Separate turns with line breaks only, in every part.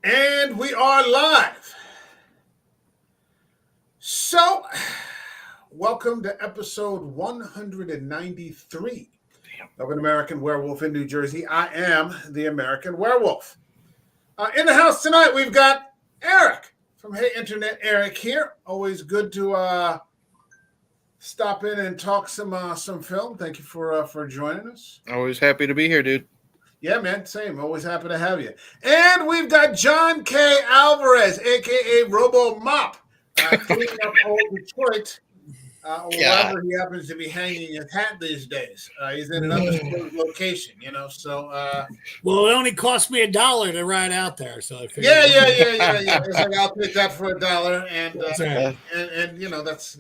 And we are live. So, welcome to episode 193 of An American Werewolf in New Jersey. I am the American Werewolf. In the house tonight, we've got Eric from Hey Internet. Eric here. Always good to stop in and talk some film. Thank you for joining us.
Always happy to be here, dude.
Yeah, man, same. Always happy to have you. And we've got John K. Alvarez, a.k.a. Robocop, cleaning up old Detroit, wherever he happens to be hanging his hat these days. He's in an undisclosed location, so...
well, it only cost me $1 to ride out there, so I figured...
Yeah. It's like, I'll take that for $1, and that's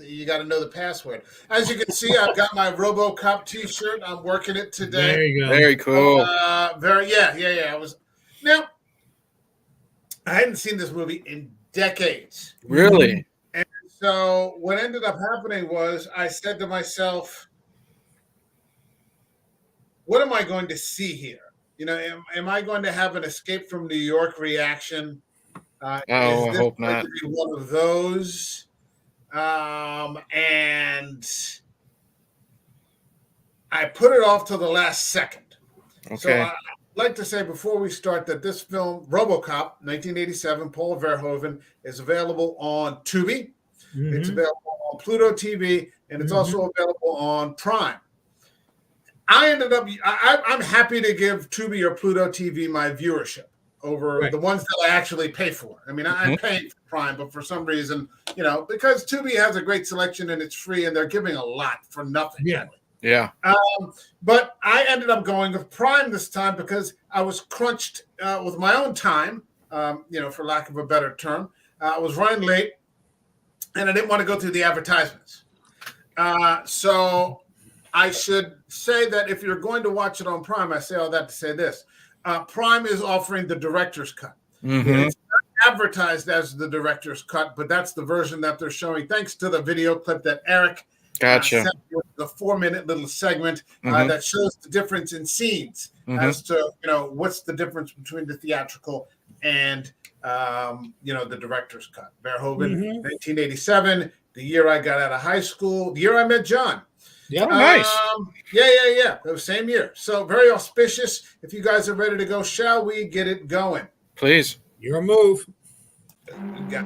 you got to know the password. As you can see, I've got my Robocop T-shirt. I'm working it today.
There you go.
Very cool.
I hadn't seen this movie in decades.
Really?
And so what ended up happening was I said to myself, what am I going to see here? Am I going to have an Escape from New York reaction?
I hope not.
To be one of those. And I put it off till the last second.
Okay.
So I'd like to say before we start that this film, Robocop, 1987, Paul Verhoeven, is available on Tubi. Mm-hmm. It's available on Pluto TV, and it's also available on Prime. I'm happy to give Tubi or Pluto TV my viewership over the ones that I actually pay for. I mean, I'm paying for Prime, but for some reason, because Tubi has a great selection and it's free, and they're giving a lot for nothing.
Yeah.
Yeah.
But I ended up going with Prime this time because I was crunched with my own time, for lack of a better term. I was running late, and I didn't want to go through the advertisements. So I should say that if you're going to watch it on Prime, I say all that to say this. Prime is offering the director's cut.
Mm-hmm.
It's not advertised as the director's cut, but that's the version that they're showing, thanks to the video clip that Eric
Gotcha.
The 4-minute little segment that shows the difference in scenes as to what's the difference between the theatrical and the director's cut. Verhoeven, 1987, the year I got out of high school, the year I met John.
Yeah, nice.
Yeah. The same year. So very auspicious. If you guys are ready to go, shall we get it going?
Please.
Your move.
Yeah.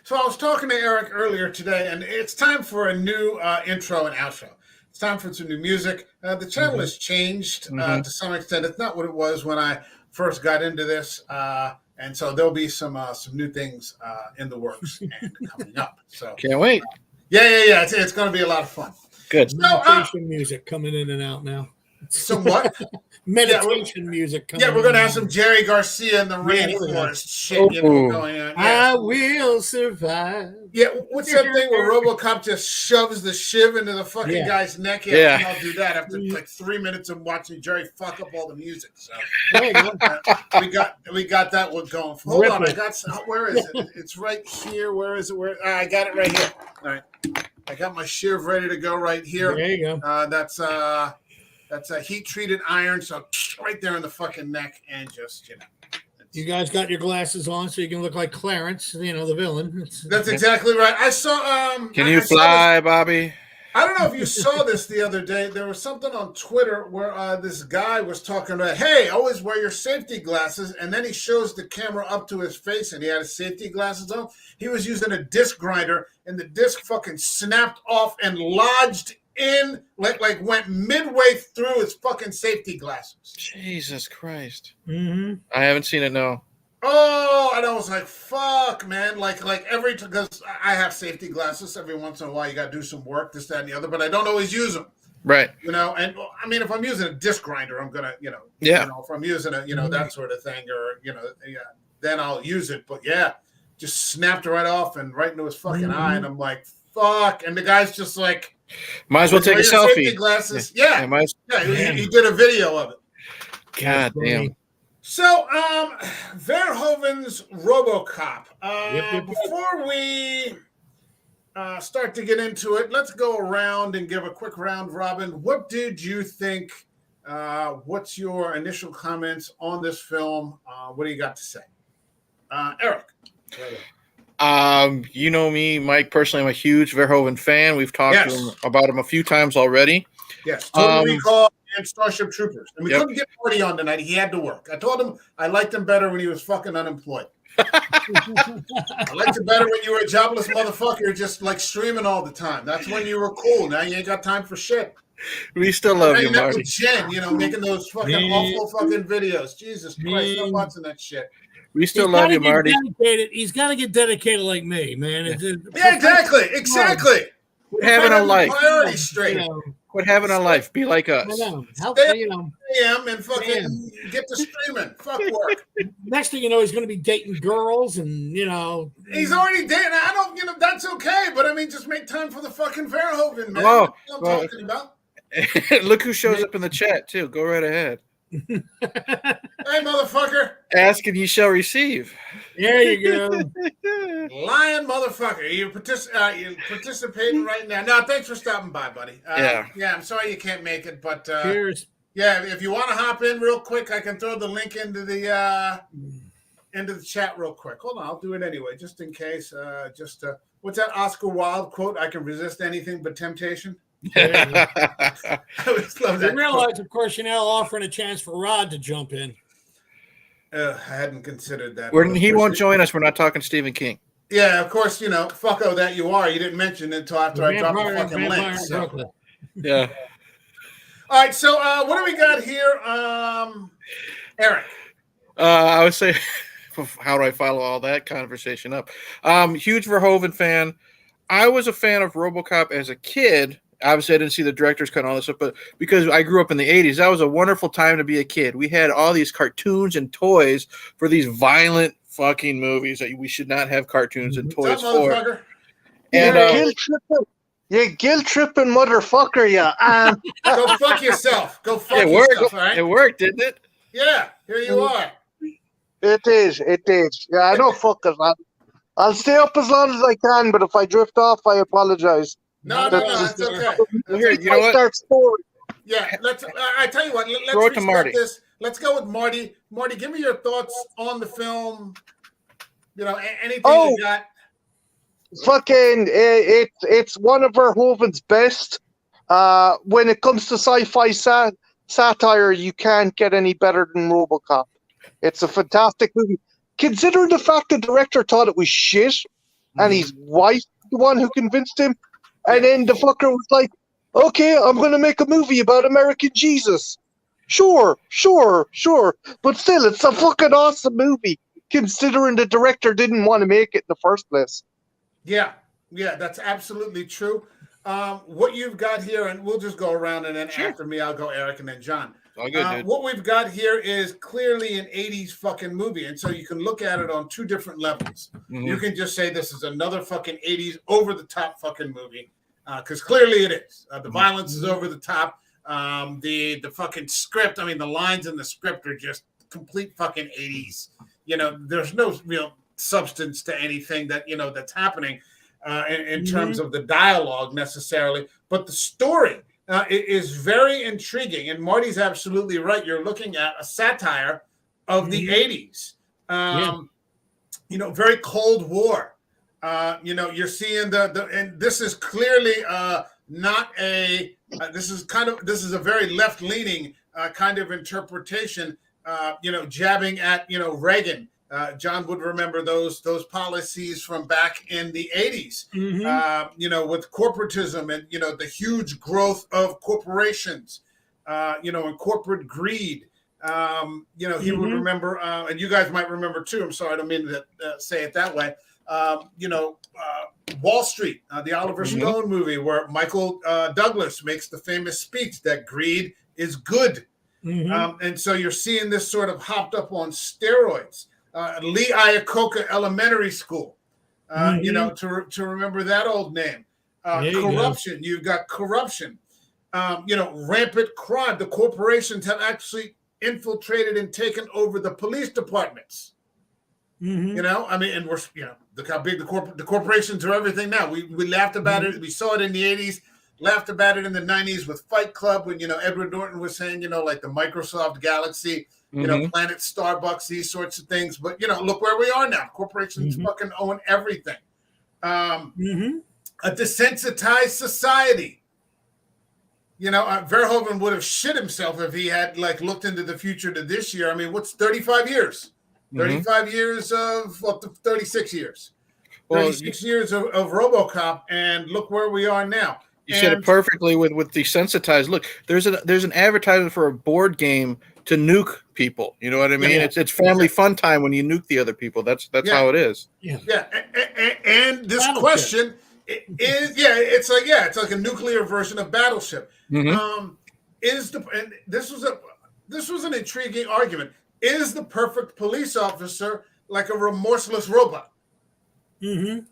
So I was talking to Eric earlier today, and it's time for a new intro and outro. It's time for some new music. The channel has changed to some extent. It's not what it was when I first got into this, and so there'll be some new things in the works and coming up. So
can't wait.
Yeah. It's going to be a lot of fun.
Good.
Meditation music coming in and out now.
Somewhat.
Meditation music coming
we're going to have some Jerry Garcia and the Rainforest shit going on. Yeah.
I will survive.
Yeah, what's that thing where Robocop just shoves the shiv into the fucking guy's neck? Yeah, I'll do that after like 3 minutes of watching Jerry fuck up all the music. So we got that one going. Hold on, where is it? It's right here. Where is it? I got it right here. All right, I got my shiv ready to go right here.
There you go.
That's a heat-treated iron, so right there in the fucking neck, and just,
You guys got your glasses on so you can look like Clarence, the villain.
That's exactly right. I saw...
Can you fly, Bobby?
I don't know if you saw this the other day. There was something on Twitter where this guy was talking about, hey, always wear your safety glasses, and then he shows the camera up to his face, and he had his safety glasses on. He was using a disc grinder, and the disc fucking snapped off and lodged in, like went midway through his fucking safety glasses.
Jesus Christ.
Mm-hmm.
I haven't seen it, no.
Oh, and I was like, fuck, man. Because I have safety glasses. Every once in a while, you got to do some work, this, that, and the other, but I don't always use them.
Right.
And I mean, if I'm using a disc grinder, I'm gonna,
Yeah.
if I'm using a, that sort of thing, or then I'll use it. But yeah, just snapped right off and right into his fucking eye, and I'm like, fuck. And the guy's just like,
might as well take a selfie.
Safety glasses. Yeah. He did a video of it.
God damn.
So, Verhoeven's Robocop. Before we start to get into it, let's go around and give a quick round robin. What did you think? What's your initial comments on this film? What do you got to say? Eric.
You know me, Mike, personally, I'm a huge Verhoeven fan. We've talked to him about him a few times already.
Yes, Total Recall and Starship Troopers. And we couldn't get Marty on tonight. He had to work. I told him I liked him better when he was fucking unemployed. I liked it better when you were a jobless motherfucker just like streaming all the time. That's when you were cool. Now you ain't got time for shit.
We still love you, Marty.
With Jen, making those fucking awful fucking videos. Jesus Christ, no butts in that shit.
We still love you, Marty.
He's got to get dedicated like me, man.
Yeah, exactly.
Quit having a life.
Priorities straight.
Quit having a life. Be like us.
Stay and fucking get to streaming. Fuck work.
Next thing you know, he's going to be dating girls, and
he's already dating. I don't. That's okay. But I mean, just make time for the fucking Verhoeven, man.
Oh,
that's what I'm talking about.
Look who shows up in the chat too. Go right ahead.
Hey, motherfucker.
Ask and ye shall receive.
There you go.
Lying motherfucker. You're participating right now. No, thanks for stopping by, buddy. Yeah, I'm sorry you can't make it, but
cheers.
Yeah, if you want to hop in real quick, I can throw the link into the chat real quick. Hold on, I'll do it anyway, just in case. What's that Oscar Wilde quote? I can resist anything but temptation. I always love that.
You realize, of course, you're now offering a chance for Rod to jump in.
I hadn't considered that.
He won't join us. We're not talking Stephen King.
Yeah, of course, fucko that you are. You didn't mention it until after I dropped the fucking link. So.
Yeah.
All right, so what do we got here? Eric.
I would say, how do I follow all that conversation up? Huge Verhoeven fan. I was a fan of Robocop as a kid. Obviously, I didn't see the director's cut and all this stuff, but because I grew up in the 80s, that was a wonderful time to be a kid. We had all these cartoons and toys for these violent fucking movies that we should not have cartoons and toys for.
And you guilt-tripping motherfucker, yeah.
Go fuck yourself. Go fuck yourself, all right?
It worked, didn't it?
Yeah, here you are.
It is. Yeah, I know fuckers, man. I'll stay up as long as I can, but if I drift off, I apologize.
No, it's okay.
Here, you know what?
Yeah, I tell you what. Let's
throw it to Marty.
This. Let's go with Marty. Marty, give me your thoughts on the film. Anything you got.
Fucking, it's one of Verhoeven's best. When it comes to sci-fi satire, you can't get any better than Robocop. It's a fantastic movie. Considering the fact the director thought it was shit, and his wife the one who convinced him, and then the fucker was like, okay, I'm going to make a movie about American Jesus. Sure. But still, it's a fucking awesome movie, considering the director didn't want to make it in the first place.
Yeah, that's absolutely true. What you've got here, and we'll just go around, and then after me, I'll go Eric and then John.
All good, dude.
What we've got here is clearly an 80s fucking movie, and so you can look at it on two different levels. Mm-hmm. You can just say this is another fucking 80s over-the-top fucking movie, because clearly it is. The violence is over the top. The fucking script, I mean, the lines in the script are just complete fucking 80s. There's no real substance to anything that, that's happening in terms of the dialogue necessarily, but the story is very intriguing, and Marty's absolutely right. You're looking at a satire of the 80s. Very Cold War. You're seeing and this is clearly not a. This is a very left-leaning kind of interpretation. Jabbing at Reagan. John would remember those policies from back in the 80s, with corporatism and, the huge growth of corporations, and corporate greed. He would remember, and you guys might remember too. I'm sorry, I don't mean to say it that way. Wall Street, the Oliver Stone movie, where Michael Douglas makes the famous speech that greed is good. And so you're seeing this sort of hopped up on steroids. Lee Iacocca Elementary School, you know, to remember that old name. Corruption. You've got corruption. You know, rampant crime. The corporations have actually infiltrated and taken over the police departments. You know, I mean, and we're, you know, look how big the corporations are everything now. We laughed about it. We saw it in the 80s, laughed about it in the 90s with Fight Club when, you know, Edward Norton was saying, you know, like the Microsoft Galaxy, you know, Planet Starbucks, these sorts of things. But, you know, look where we are now. Corporations fucking own everything. A desensitized society. You know, Verhoeven would have shit himself if he had, like, looked into the future to this year. I mean, what's 35 years? 35 years of, well, 36 years. 36 years of RoboCop, and look where we are now.
You said it perfectly with desensitized. Look, there's an advertisement for a board game to nuke people. You know what I mean? It's family fun time when you nuke the other people. That's how it is.
And this question is it's like a nuclear version of Battleship. And this was an intriguing argument. Is the perfect police officer like a remorseless robot?
Good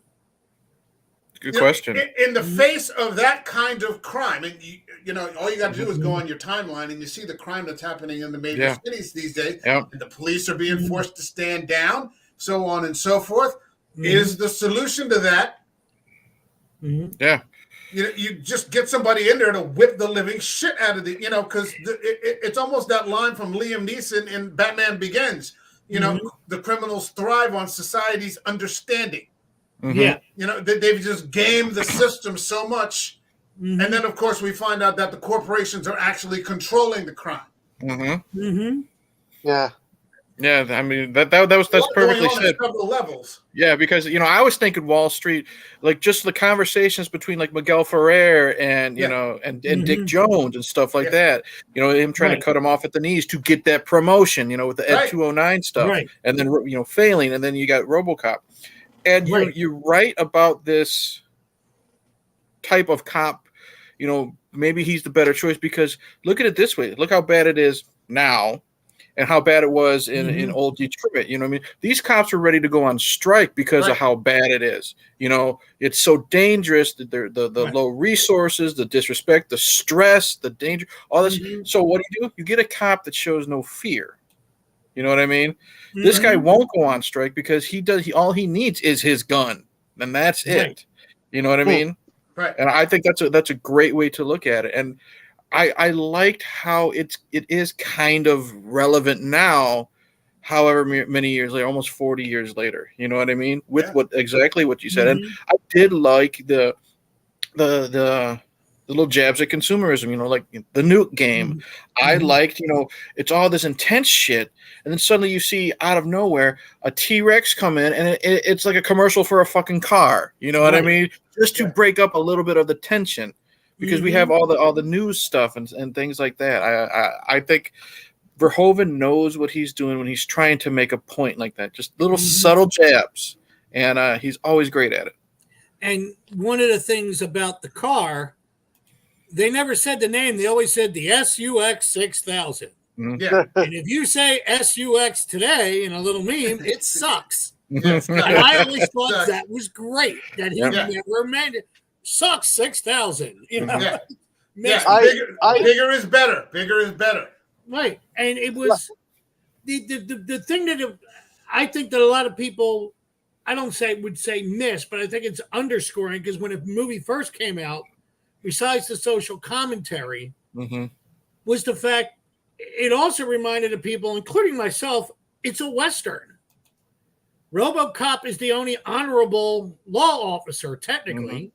question.
In the face of that kind of crime, and you know, all you got to do is go on your timeline and you see the crime that's happening in the major cities these days. And the police are being forced to stand down, so on and so forth. Is the solution to that? You know, you just get somebody in there to whip the living shit out of the, you know, because it's almost that line from Liam Neeson in Batman Begins. You know, the criminals thrive on society's understanding. You know, they've just gamed the system so much. And then, of course, we find out that the corporations are actually controlling the crime.
Yeah, I mean that's perfectly said.
Several levels.
Yeah, because you know I was thinking Wall Street, like just the conversations between like Miguel Ferrer and you know and Dick Jones and stuff like that. You know, him trying to cut him off at the knees to get that promotion. You know, with the Ed 209 stuff, and then you know failing, and then you got RoboCop, and you're right about this type of cop. You know, maybe he's the better choice because look at it this way: look how bad it is now. And how bad it was in old Detroit. You know what I mean? These cops are ready to go on strike because of how bad it is. You know, it's so dangerous that the low resources, the disrespect, the stress, the danger, all this. So what do? You get a cop that shows no fear. You know what I mean? This guy won't go on strike because all he needs is his gun. And that's it. You know what I mean? And I think that's a great way to look at it. And I liked how it is kind of relevant now, however many years later, almost 40 years later. You know what I mean? With exactly what you said, and I did like the little jabs at consumerism. You know, like the nuke game. I liked, you know, it's all this intense shit, and then suddenly you see out of nowhere a T-Rex come in, and it's like a commercial for a fucking car. You know what I mean? Just to break up a little bit of the tension. Because we have all the news stuff and things like that. I think Verhoeven knows what he's doing when he's trying to make a point like that. Just little subtle jabs, and he's always great at it.
And one of the things about the car, they never said the name. They always said the SUX 6000. And if you say SUX today in a little meme, it sucks. And I always thought that was great that he never meant it. Sucks 6,000. You know,
bigger is better. Bigger is better.
Right, and it was the thing that I think that a lot of people, I don't would say miss, but I think it's underscoring because when a movie first came out, besides the social commentary, was the fact it also reminded the people, including myself, it's a Western. RoboCop is the only honorable law officer, technically.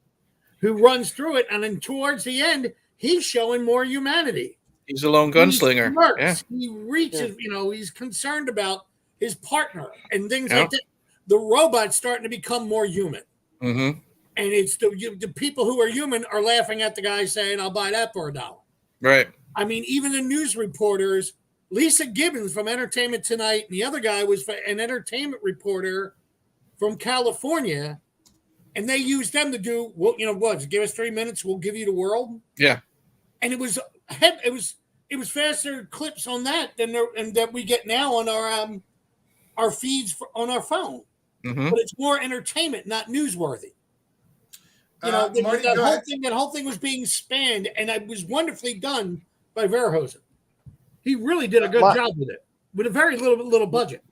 Who runs through it, and then towards the end, he's showing more humanity.
He's a lone gunslinger.
He reaches, you know, he's concerned about his partner and things like that. The robot's starting to become more human. And it's the people who are human are laughing at the guy saying, I'll buy that for $1.
Right.
I mean, even the news reporters, Lisa Gibbons from Entertainment Tonight, and the other guy was an entertainment reporter from California. and they used them to do what give us 3 minutes, we'll give you the world.
Yeah.
And it was faster clips on that than that we get now on our feeds on our phone.
Mm-hmm.
But it's more entertainment, not newsworthy.
Marty,
that whole thing was being spanned, and it was wonderfully done by Verhoeven. He really did a good job with it, with a very little budget.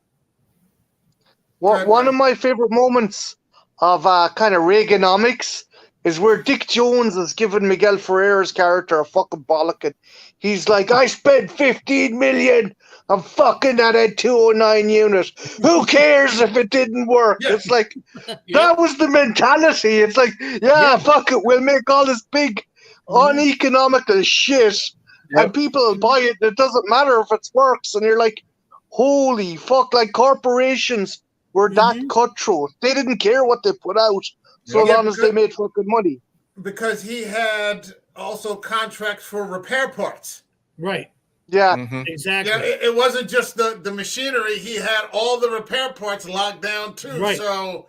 Well, one of my favorite moments of kind of Reaganomics is where Dick Jones is giving Miguel Ferrer's character a fucking bollocking. He's like, I spent 15 million on fucking that 209 unit. Who cares if it didn't work?
Yeah.
It's like, that was the mentality. It's like, fuck it. We'll make all this big uneconomical shit and people will buy it. It doesn't matter if it works. And you're like, holy fuck, like corporations were that cutthroat. They didn't care what they put out so long as they made fucking money.
Because he had also contracts for repair parts.
Right.
Yeah.
Mm-hmm.
Exactly.
Yeah, it wasn't just the machinery. He had all the repair parts locked down too.
Right.
So,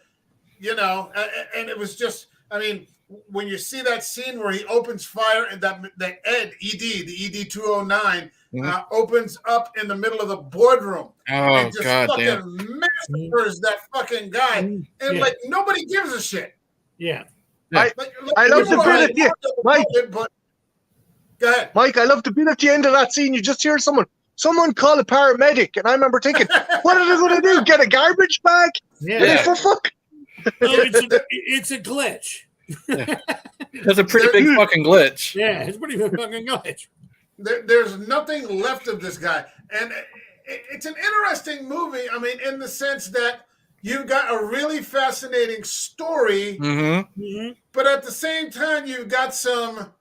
and it was just, I mean, when you see that scene where he opens fire and that the ED 209 opens up in the middle of the boardroom and just fucking massacres that fucking guy. And like nobody gives a shit.
Yeah.
I love the bit at the Mike.
Go ahead.
Mike, I love the bit at the end of that scene. You just hear someone call a paramedic, and I remember thinking, what are they going to do? Get a garbage bag?
Yeah.
For fuck.
It's a glitch.
That's a pretty big fucking glitch.
Yeah, it's a pretty big fucking glitch.
There's nothing left of this guy. And it's an interesting movie. I mean, in the sense that you've got a really fascinating story, but at the same time, you've got some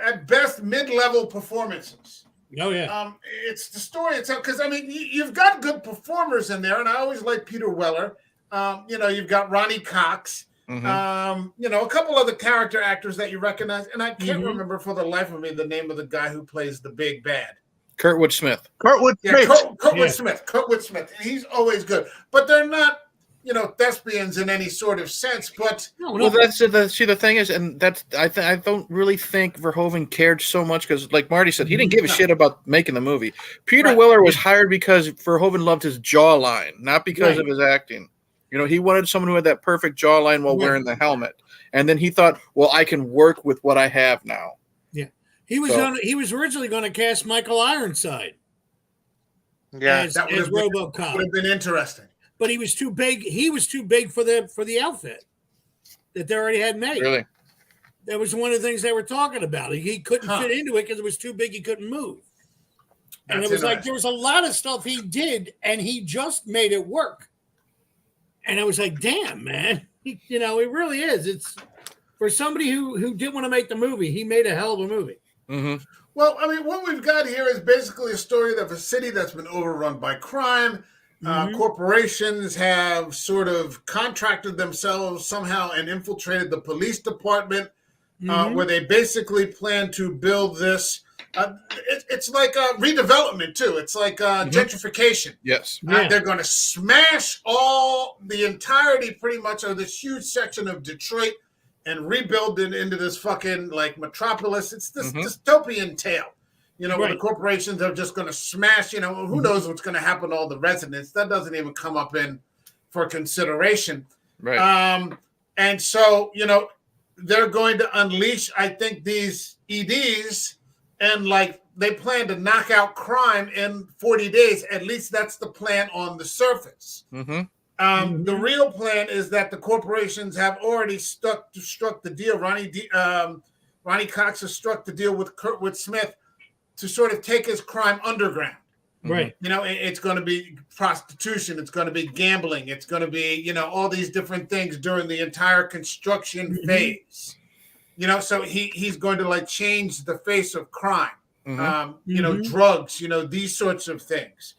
at best mid-level performances.
Oh yeah.
It's the story itself, because I mean, you've got good performers in there, and I always like Peter Weller. You've got Ronnie Cox. A couple other character actors that you recognize, and I can't remember for the life of me the name of the guy who plays the big bad.
Kurtwood Smith.
Kurtwood Smith. And he's always good, but they're not, thespians in any sort of sense. But
the thing is, and that's I don't really think Verhoeven cared so much because, like Marty said, he didn't give a shit about making the movie. Peter Weller was hired because Verhoeven loved his jawline, not because of his acting. He wanted someone who had that perfect jawline while wearing the helmet. And then he thought, well, I can work with what I have now.
Yeah. He was originally going to cast Michael Ironside.
Yeah.
As Robocop.
Would have been interesting.
But he was too big. He was too big for the outfit that they already had made.
Really?
That was one of the things they were talking about. He couldn't fit into it because it was too big. He couldn't move. And it was like there was a lot of stuff he did, and he just made it work. And I was like, damn, man. It really is. It's for somebody who didn't want to make the movie, he made a hell of a movie.
Mm-hmm.
Well, I mean, what we've got here is basically a story of a city that's been overrun by crime. Corporations have sort of contracted themselves somehow and infiltrated the police department, where they basically plan to build this. It's like a redevelopment too. It's like gentrification.
Yes.
They're going to smash the entirety pretty much of this huge section of Detroit and rebuild it into this fucking like metropolis. It's this dystopian tale, where the corporations are just going to smash, who knows what's going to happen to all the residents. That doesn't even come up for consideration.
Right.
And so, they're going to unleash, I think, these EDs. And like they plan to knock out crime in 40 days. At least that's the plan on the surface. The real plan is that the corporations have already struck the deal. Ronnie Cox has struck the deal with Kurtwood Smith to sort of take his crime underground.
Right.
It's going to be prostitution. It's going to be gambling. It's going to be, all these different things during the entire construction phase. So he's going to like change the face of crime, drugs, these sorts of things.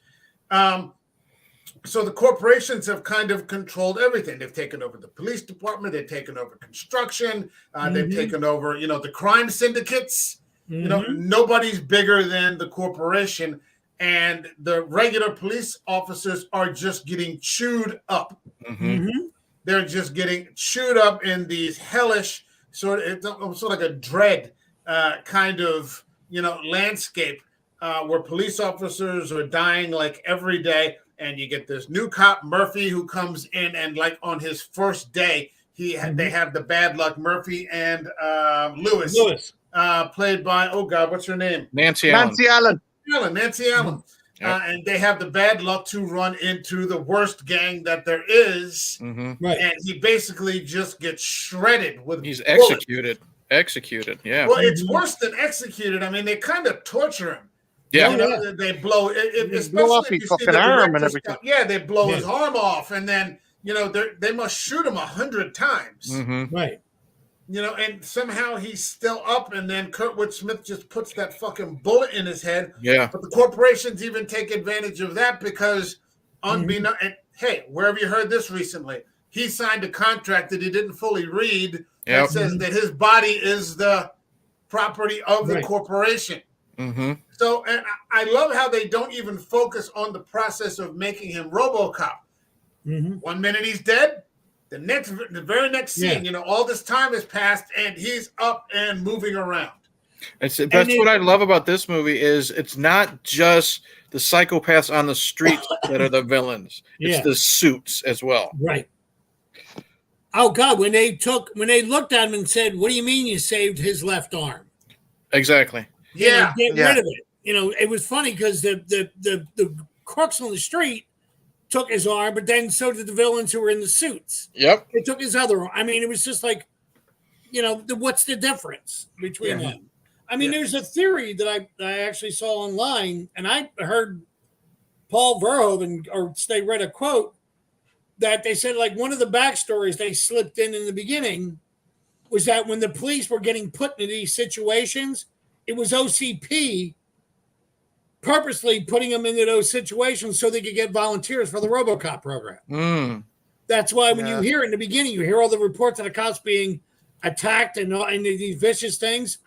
So the corporations have kind of controlled everything. They've taken over the police department. They've taken over construction. They've taken over, the crime syndicates. Nobody's bigger than the corporation. And the regular police officers are just getting chewed up. they're just getting chewed up in these hellish it's sort of like a dread kind of landscape where police officers are dying like every day, and you get this new cop Murphy who comes in, and like on his first day, they have the bad luck Murphy and Lewis. Played by what's her name?
Nancy Allen.
Nancy Allen. And they have the bad luck to run into the worst gang that there is.
Right.
And he basically just gets shredded with
He's
bullets.
executed. Yeah.
Well, it's worse than executed. I mean, they kind of torture him.
Yeah.
They blow it, especially
blow off
if you
his
see
fucking
the
arm and
director's
everything.
cut. Yeah, they blow his arm off, and then they must shoot him 100 times.
Right.
And somehow he's still up, and then Kurtwood Smith just puts that fucking bullet in his head.
Yeah.
But the corporations even take advantage of that because, unbeknownst, and hey, where have you heard this recently? He signed a contract that he didn't fully read that says that his body is the property of the corporation. So, and I love how they don't even focus on the process of making him Robocop. 1 minute he's dead. The very next scene, all this time has passed, and he's up and moving around.
That's what I love about this movie is it's not just the psychopaths on the streets that are the villains. It's the suits as well.
Right. Oh God! When they looked at him and said, "What do you mean you saved his left arm?"
Exactly.
Yeah.
Get rid of it. It was funny because the crooks on the street took his arm, but then so did the villains who were in the suits.
Yep.
They took his other arm. I mean, it was just like, what's the difference between them? I mean, there's a theory that I actually saw online, and I heard Paul Verhoeven, or they read a quote that they said, like, one of the backstories they slipped in the beginning was that when the police were getting put into these situations, it was OCP purposely putting them into those situations so they could get volunteers for the Robocop program. That's why when you hear in the beginning, you hear all the reports of the cops being attacked and these vicious things.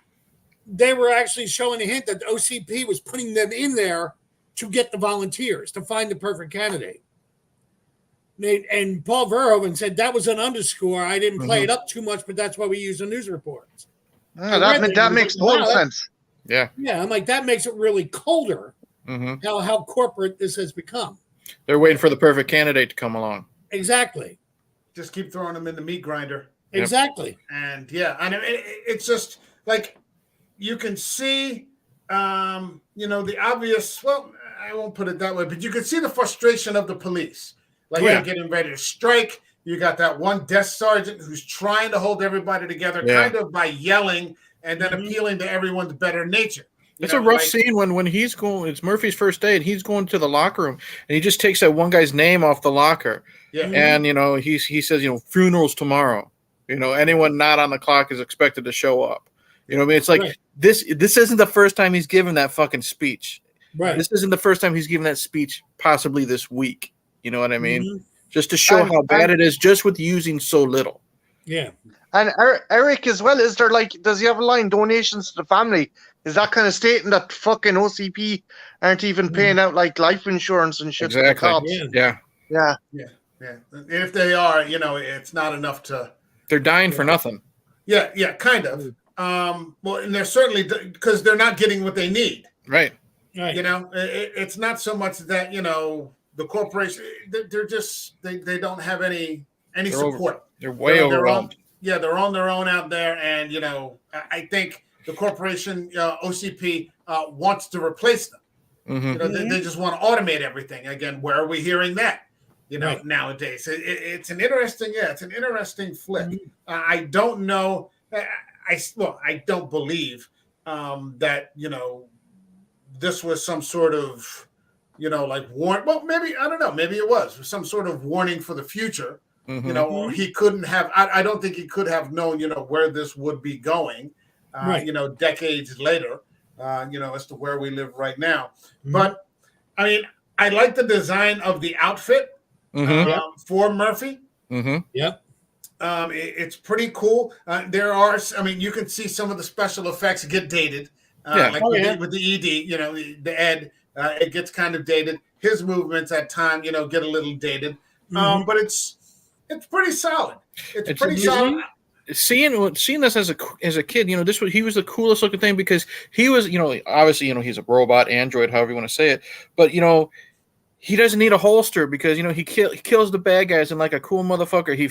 They were actually showing a hint that the OCP was putting them in there to get the volunteers, to find the perfect candidate. And Paul Verhoeven said that was an underscore. I didn't play it up too much, but that's why we use the news reports.
That makes total sense.
Yeah.
Yeah, I'm like, that makes it really colder how corporate this has become.
They're waiting for the perfect candidate to come along.
Exactly.
Just keep throwing them in the meat grinder.
Exactly.
And it's just like you can see, the obvious, well, I won't put it that way, but you can see the frustration of the police. Like they're getting ready to strike. You got that one desk sergeant who's trying to hold everybody together kind of by yelling and then appealing to everyone's better nature.
It's a rough scene when he's going. It's Murphy's first day, and he's going to the locker room, and he just takes that one guy's name off the locker. Yeah, and he says, funerals tomorrow. Anyone not on the clock is expected to show up. I mean, it's like this isn't the first time he's given that fucking speech.
Right.
This isn't the first time he's given that speech. Possibly this week. You know what I mean? Just to show how bad it is, just with using so little.
Yeah.
And Eric as well, does he have a line, donations to the family? Is that kind of stating that fucking OCP aren't even paying out like life insurance and shit?
Exactly.
To the cops?
Yeah. If they are, it's not enough to.
They're dying for nothing.
Yeah, kind of. Well, and they're certainly because they're not getting what they need.
Right.
It's not so much that the corporation. They're just they don't have any support.
They're way overwhelmed.
They're on their own out there, and I think the corporation OCP wants to replace them. They just want to automate everything. Again, where are we hearing that? Nowadays, it's an interesting flip. I don't know. I don't believe that this was some sort of like warn. Well, maybe I don't know. Maybe it was some sort of warning for the future. Or he couldn't have. I don't think he could have known. Where this would be going. Decades later. As to where we live right now. But I mean, I like the design of the outfit for Murphy.
Yep.
It's pretty cool. You can see some of the special effects get dated. With the ED, the Ed, it gets kind of dated. His movements at time, get a little dated. But It's pretty solid. It's
It's
pretty
amazing.
solid.
Seeing this as a kid, he was the coolest looking thing because he was, obviously, he's a robot, android, however you want to say it, but he doesn't need a holster because he kills the bad guys, and like a cool motherfucker, he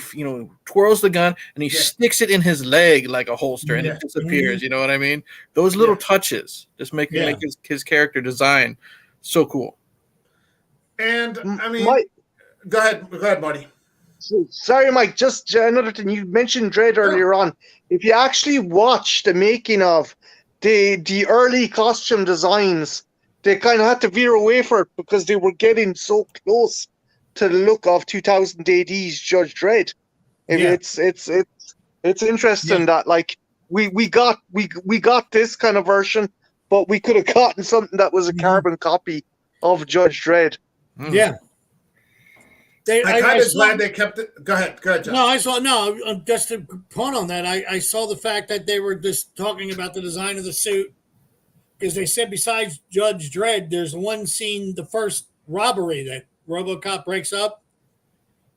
twirls the gun and he sticks it in his leg like a holster, and it disappears. You know what I mean? Those little touches just make his character design so cool.
And I mean,
Mike,
go ahead, Marty.
sorry, Mike. Just another thing. You mentioned Dredd earlier on. If you actually watch the making of the early costume designs, they kind of had to veer away for it because they were getting so close to the look of 2000 AD's Judge Dredd. And it's interesting that like we got this kind of version, but we could have gotten something that was a carbon copy of Judge Dredd.
Yeah.
I'm kind of glad they kept it. Go ahead, John.
No, just to point on that, I saw the fact that they were just talking about the design of the suit because they said besides Judge Dredd, there's one scene, the first robbery that Robocop breaks up.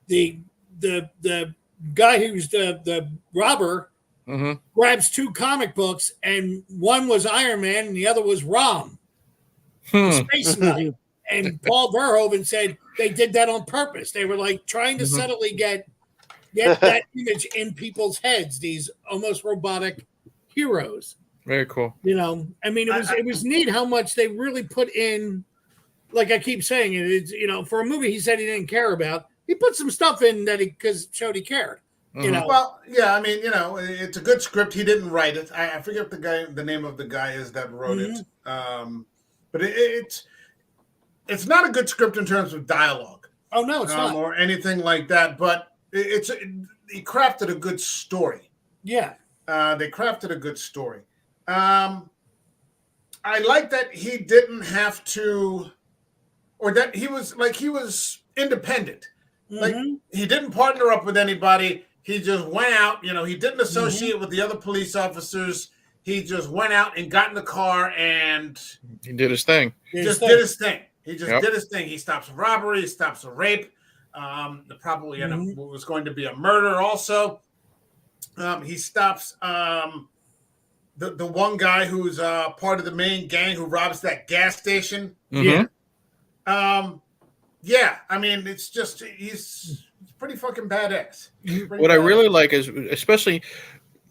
The guy who's the robber grabs two comic books, and one was Iron Man and the other was Rom, the Space Knight. And Paul Verhoeven said they did that on purpose. They were like trying to subtly get that image in people's heads, these almost robotic heroes.
Very cool.
I mean, it was neat how much they really put in. Like I keep saying, it's for a movie he said he didn't care about, he put some stuff in that because showed he cared.
Well, yeah, I mean, it's a good script. He didn't write it. I forget the name of the guy is that wrote it. But it's not a good script in terms of dialogue.
Oh no, it's not,
or anything like that. But he crafted a good story.
Yeah,
they crafted a good story. I like that he didn't have to, or that he was independent. Like he didn't partner up with anybody. He just went out. He didn't associate with the other police officers. He just went out and got in the car and
he did his thing.
Did his thing. He just did his thing. He stops a robbery. He stops a rape. Probably was going to be a murder also. He stops the one guy who's part of the main gang who robs that gas station.
Mm-hmm.
I mean, it's just he's pretty fucking badass.
What I really like is, especially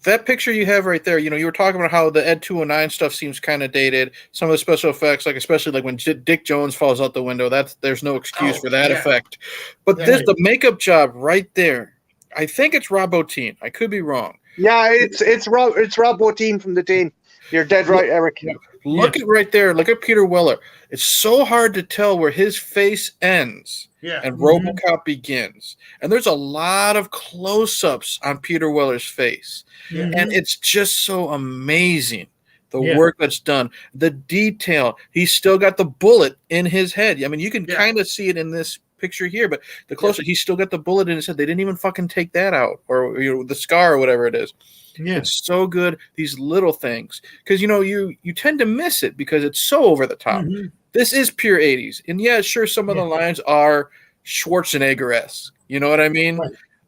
that picture you have right there. You were talking about how the Ed 209 stuff seems kind of dated. Some of the special effects, especially like when Dick Jones falls out the window, there's no excuse for that effect. But the makeup job right there, I think it's Rob Bottin. I could be wrong.
Yeah, it's Rob Bottin from The Dane. You're dead right, Eric.
Look at right there. Look at Peter Weller. It's so hard to tell where his face ends and Robocop begins. And there's a lot of close-ups on Peter Weller's face. And it's just so amazing, the work that's done. The detail. He's still got the bullet in his head. I mean, you can kind of see it in this picture here, but the closer, he's still got the bullet in his head. They didn't even fucking take that out, or the scar or whatever it is. It's so good, these little things, because you tend to miss it because it's so over the top. This is pure 80s, and sure, some of the lines are Schwarzenegger-esque. You know what I mean?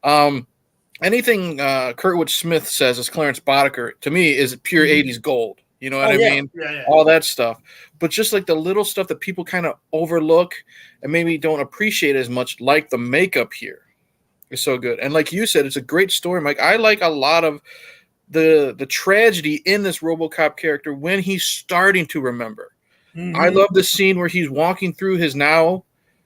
Right. Anything Kurtwood Smith says as Clarence Boddicker to me is pure 80s gold. You know what I mean? All that stuff. But just like the little stuff that people kind of overlook and maybe don't appreciate as much, like the makeup here, is so good. And like you said, it's a great story, Mike. I like a lot of the tragedy in this RoboCop character when he's starting to remember. I love the scene where he's walking through his now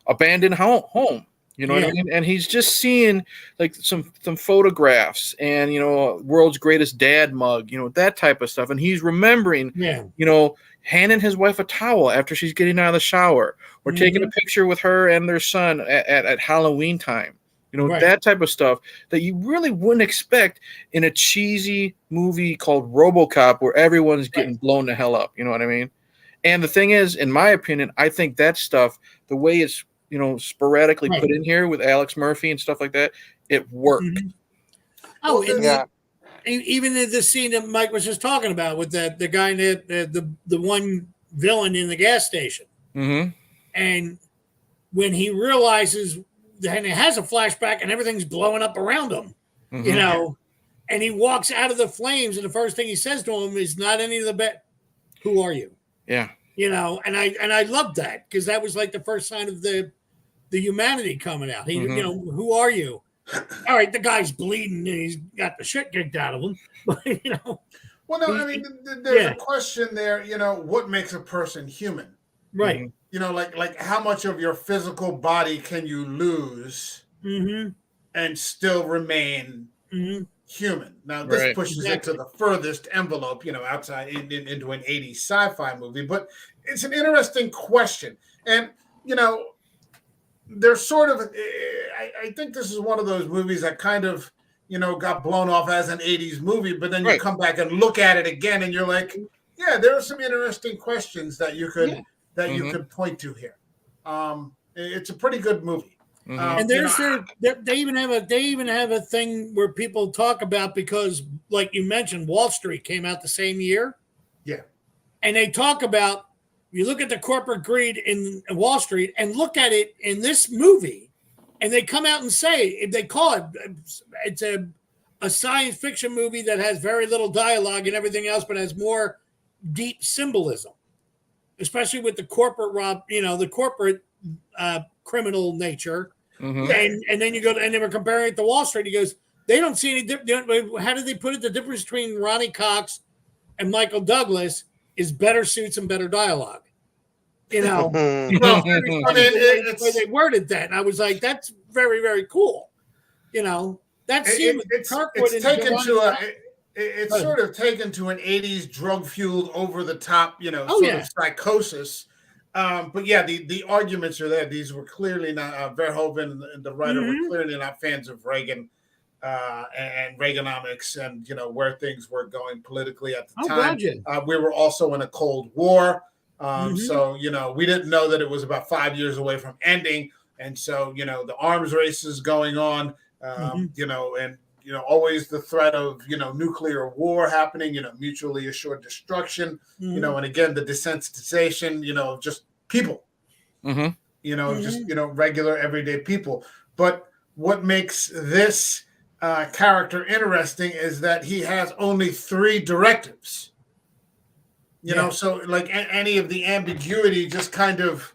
abandoned home. You know what I mean? And he's just seeing like some photographs and, world's greatest dad mug, that type of stuff. And he's remembering, handing his wife a towel after she's getting out of the shower, or taking a picture with her and their son at Halloween time. That type of stuff that you really wouldn't expect in a cheesy movie called RoboCop where everyone's getting blown the hell up. You know what I mean? And the thing is, in my opinion, I think that stuff, the way it's, sporadically put in here with Alex Murphy and stuff like that, it worked.
Oh, even in the scene that Mike was just talking about with the guy that the one villain in the gas station, and when he realizes then it has a flashback and everything's blowing up around him,
Mhm.
you know, and he walks out of the flames, and the first thing he says to him is, "Not any of the bet. Who are you?"
Yeah.
You know, and I loved that because that was like the first sign of the humanity coming out. He,
Mhm.
you know, who are you? All right, the guy's bleeding and he's got the shit kicked out of him, but you know,
Well, no, I mean, there's a question there. You know, what makes a person human?
right.
Mhm.
You know, like how much of your physical body can you lose
Mm-hmm.
and still remain
Mm-hmm.
human? Now, this
Right.
pushes it to
Exactly.
the furthest envelope, you know, outside into an 80s sci-fi movie, but it's an interesting question. And, you know, they're sort of, I think this is one of those movies that kind of, you know, got blown off as an 80s movie, but then you
Right.
come back and look at it again and you're like, yeah, there are some interesting questions that you could
Yeah.
you could point to here. It's a pretty good movie.
Mhm.
And there's they even have a thing where people talk about, because like you mentioned, Wall Street came out the same year.
Yeah.
And they talk about, you look at the corporate greed in Wall Street and look at it in this movie, and they come out and say, they call it, it's a science fiction movie that has very little dialogue and everything else, but has more deep symbolism, especially with the corporate the corporate criminal nature.
Mhm.
And then you go to, and they were comparing it to Wall Street. He goes, they don't see any difference. How did they put it? The difference between Ronnie Cox and Michael Douglas is better suits and better dialogue. You know,
Well,
very
I
funny
mean,
the way they worded that, and I was like, that's very, very cool. You know, that scene with Kirkwood
it's
and
taken
Giovanni.
to a it's sort of taken to an 80s drug fueled over the top, you know, sort of psychosis. But yeah, the arguments are there. These were clearly not Verhoeven and the writer were clearly not fans of Reagan and Reaganomics, and you know where things were going politically at the time. We were also in a Cold War, so you know we didn't know that it was about 5 years away from ending, and so you know the arms race is going on, you know, and you know always the threat of you know nuclear war happening, you know, mutually assured destruction, you know, and again the desensitization, you know, of just people, you know, just you know regular everyday people. But what makes this character interesting is that he has only 3 directives. You know, so like any of the ambiguity just kind of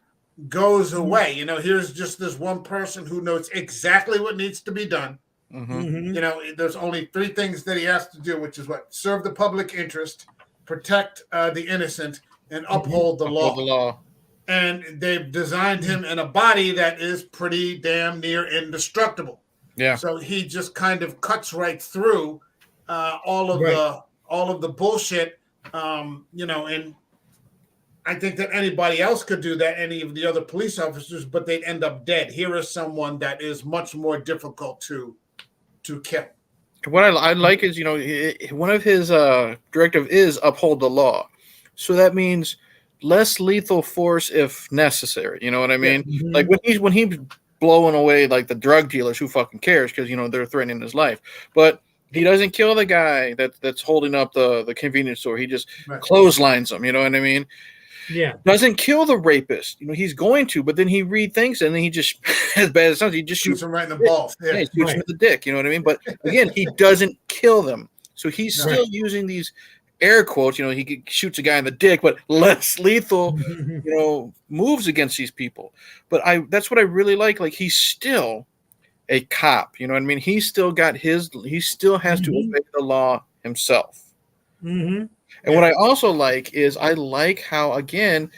goes away. You know, here's just this one person who knows exactly what needs to be done. You know, there's only 3 things that he has to do, which is what? Serve the public interest, protect the innocent, and uphold the law. And they've designed him in a body that is pretty damn near indestructible.
Yeah.
So he just kind of cuts right through all of the bullshit, you know, and I think that anybody else could do that, any of the other police officers, but they'd end up dead. Here is someone that is much more difficult to kill.
What I like is, you know, one of his directive is uphold the law. So that means less lethal force if necessary. You know what I mean? Like when he's blowing away like the drug dealers, who fucking cares? Because you know they're threatening his life. But he doesn't kill the guy that's holding up the convenience store. He just clotheslines him. You know what I mean?
Yeah.
Doesn't kill the rapist. You know, he's going to, but then he rethinks it and then he just, as bad as it sounds, he just
shoots him right in the balls.
Yeah, he shoots him in the dick. You know what I mean? But again, he doesn't kill them. So he's still using these air quotes. You know, he shoots a guy in the dick, but less lethal, you know, moves against these people. But that's what I really like. Like, he's still a cop. You know what I mean? He still he still has to obey the law himself. And what I also like is I like how, again,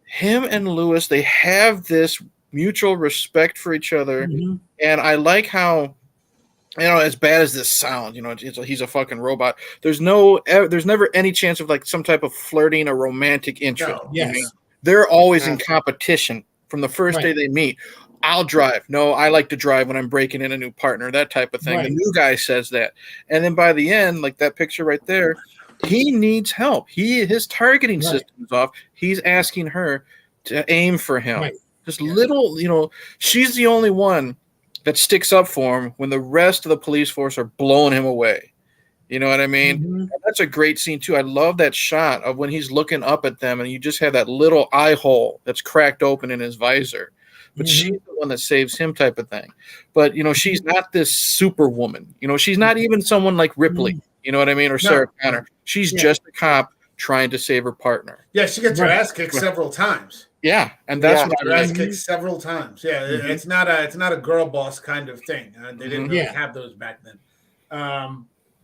him and Lewis, they have this mutual respect for each other. And I like how, you know, as bad as this sounds, you know, he's a fucking robot. There's never any chance of like some type of flirting or romantic interest.
No.
Yes.
You know? They're always in competition from the first day they meet. I'll drive. No, I like to drive when I'm breaking in a new partner, that type of thing. The new guy says that. And then by the end, like that picture right there, he needs help. His targeting system is off. He's asking her to aim for him. Just little, you know, she's the only one that sticks up for him when the rest of the police force are blowing him away. You know what I mean? And that's a great scene too. I love that shot of when he's looking up at them and you just have that little eye hole that's cracked open in his visor. but she's the one that saves him, type of thing. But she's not this superwoman. She's not even someone like Ripley. You know what I mean, or Sarah Connor. She's just a cop trying to save her partner.
Yeah, she gets her ass kicked several times.
Yeah, and that's what
her ass kicked several times. Yeah, it's not a girl boss kind of thing. They didn't really have those back then.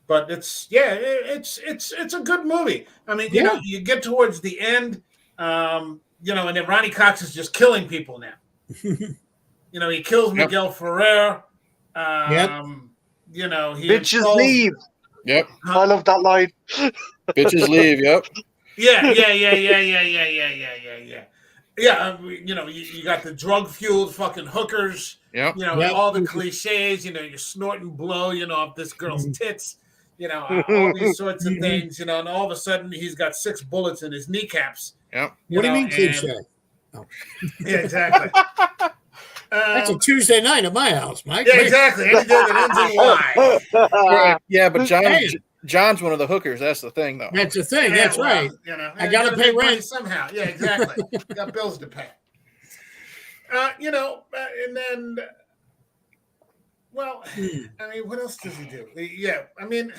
But it's a good movie. I mean, you get towards the end, and then Ronnie Cox is just killing people now. He kills Miguel Ferrer. He
Bitches leave.
Yep.
I love that line.
Bitches leave. Yep.
Yeah. You got the drug-fueled fucking hookers.
Yep.
All the cliches. You're snorting blow. Off this girl's tits. All these sorts of things. And all of a sudden he's got 6 bullets in his kneecaps.
Yep.
What do you mean cliche?
Oh. Yeah, exactly.
That's a Tuesday night at my house, Mike.
Yeah, exactly. Anything that ends in Y.
Yeah, but John's one of the hookers. That's the thing, though.
That's the thing. That's right.
I
gotta pay rent
somehow. Yeah, exactly. Got bills to pay. And then, well, I mean, what else does he do? Yeah, I mean,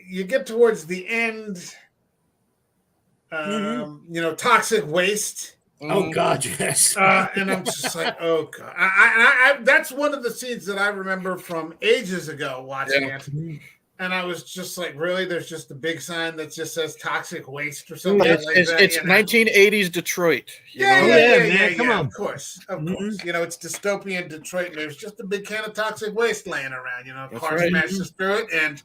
you get towards the end. Toxic waste.
Oh God, yes.
And I'm just like, oh God. I that's one of the scenes that I remember from ages ago watching it. And I was just like, really? There's just a big sign that just says toxic waste or something like that.
It's 1980s Detroit.
Yeah. Come on. Of course. It's dystopian Detroit. And there's just a big can of toxic waste laying around. Car smashes through it, and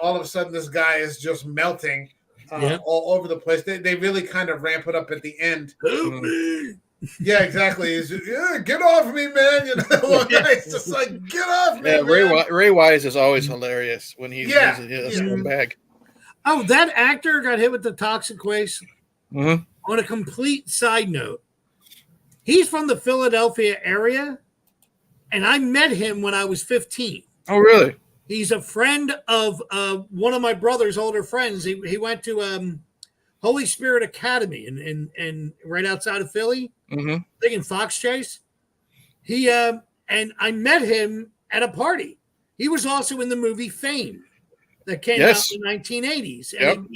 all of a sudden this guy is just melting. All over the place. They really kind of ramp it up at the end. Yeah, exactly. Get off me, man! It's just like, get off me.
Yeah, Ray Wise is always hilarious when he's a bag.
Oh, that actor got hit with the toxic waste. On a complete side note, he's from the Philadelphia area, and I met him when I was 15.
Oh, really?
He's a friend of one of my brother's older friends. He went to Holy Spirit Academy in right outside of Philly, in Fox Chase. He and I met him at a party. He was also in the movie Fame that came out in the 1980s. And,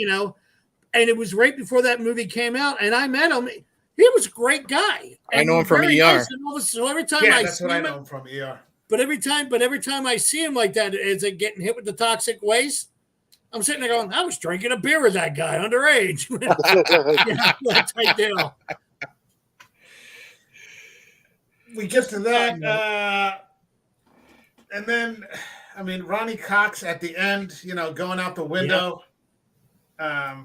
and it was right before that movie came out, and I met him. He was a great guy.
I know him from ER.
Nice. So every time
that's what I know him from ER.
But every time I see him like that, is it getting hit with the toxic waste? I'm sitting there going, I was drinking a beer with that guy underage. That type deal.
We get to that, and then, I mean, Ronnie Cox at the end, going out the window. I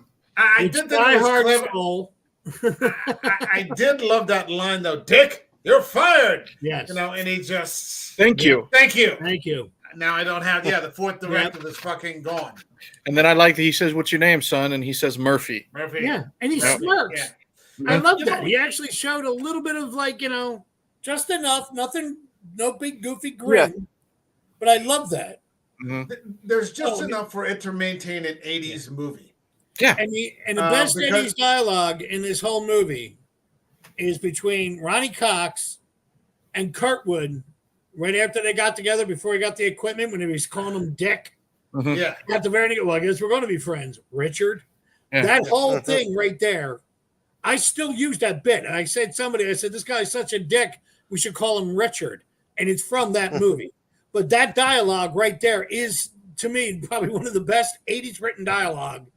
did think it was clever. I did love that line though, Dick. You're fired.
Yes.
And he just
Thank you.
Now I don't have the fourth directive is fucking gone.
And then I like that he says, "What's your name, son?" And he says Murphy.
Yeah, and he smirks. Yeah. I love that. He actually showed a little bit of just enough, nothing, no big goofy grin. But I love that.
There's just enough for it to maintain an 80s movie.
Yeah.
And the best 80s dialogue in this whole movie is between Ronnie Cox and Kurtwood right after they got together, before he got the equipment, when he was calling him Dick.
Yeah.
At the very end, well, I guess we're going to be friends, Richard. Yeah. That whole thing right there, I still use that bit. And I said, this guy's such a dick, we should call him Richard. And it's from that movie. But that dialogue right there is, to me, probably one of the best 80s written dialogue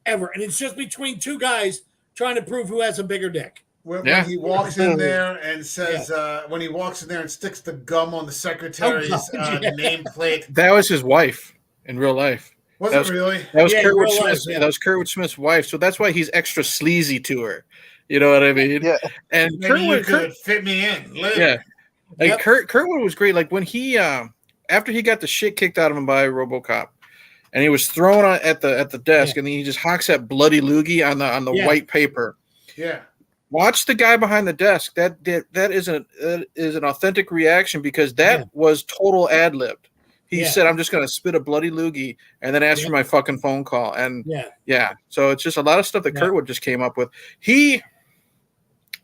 ever. And it's just between two guys trying to prove who has a bigger dick.
When he walks in there and says, when he walks in there and sticks the gum on the secretary's nameplate.
That was his wife in real life.
Was it really?
That was Kurtwood Smith. That was Kurtwood Smith's wife. So that's why he's extra sleazy to her. You know what I mean? Yeah. And
Kurtwood could fit me in.
Yeah. Like Kurtwood was great. Like when he, after he got the shit kicked out of him by Robocop, and he was thrown at the desk, and then he just hawks that bloody loogie on the white paper.
Yeah.
Watch the guy behind the desk. That is an authentic reaction, because that was total ad libbed. He said, "I'm just going to spit a bloody loogie and then ask for my fucking phone call." And so it's just a lot of stuff that Kurtwood just came up with.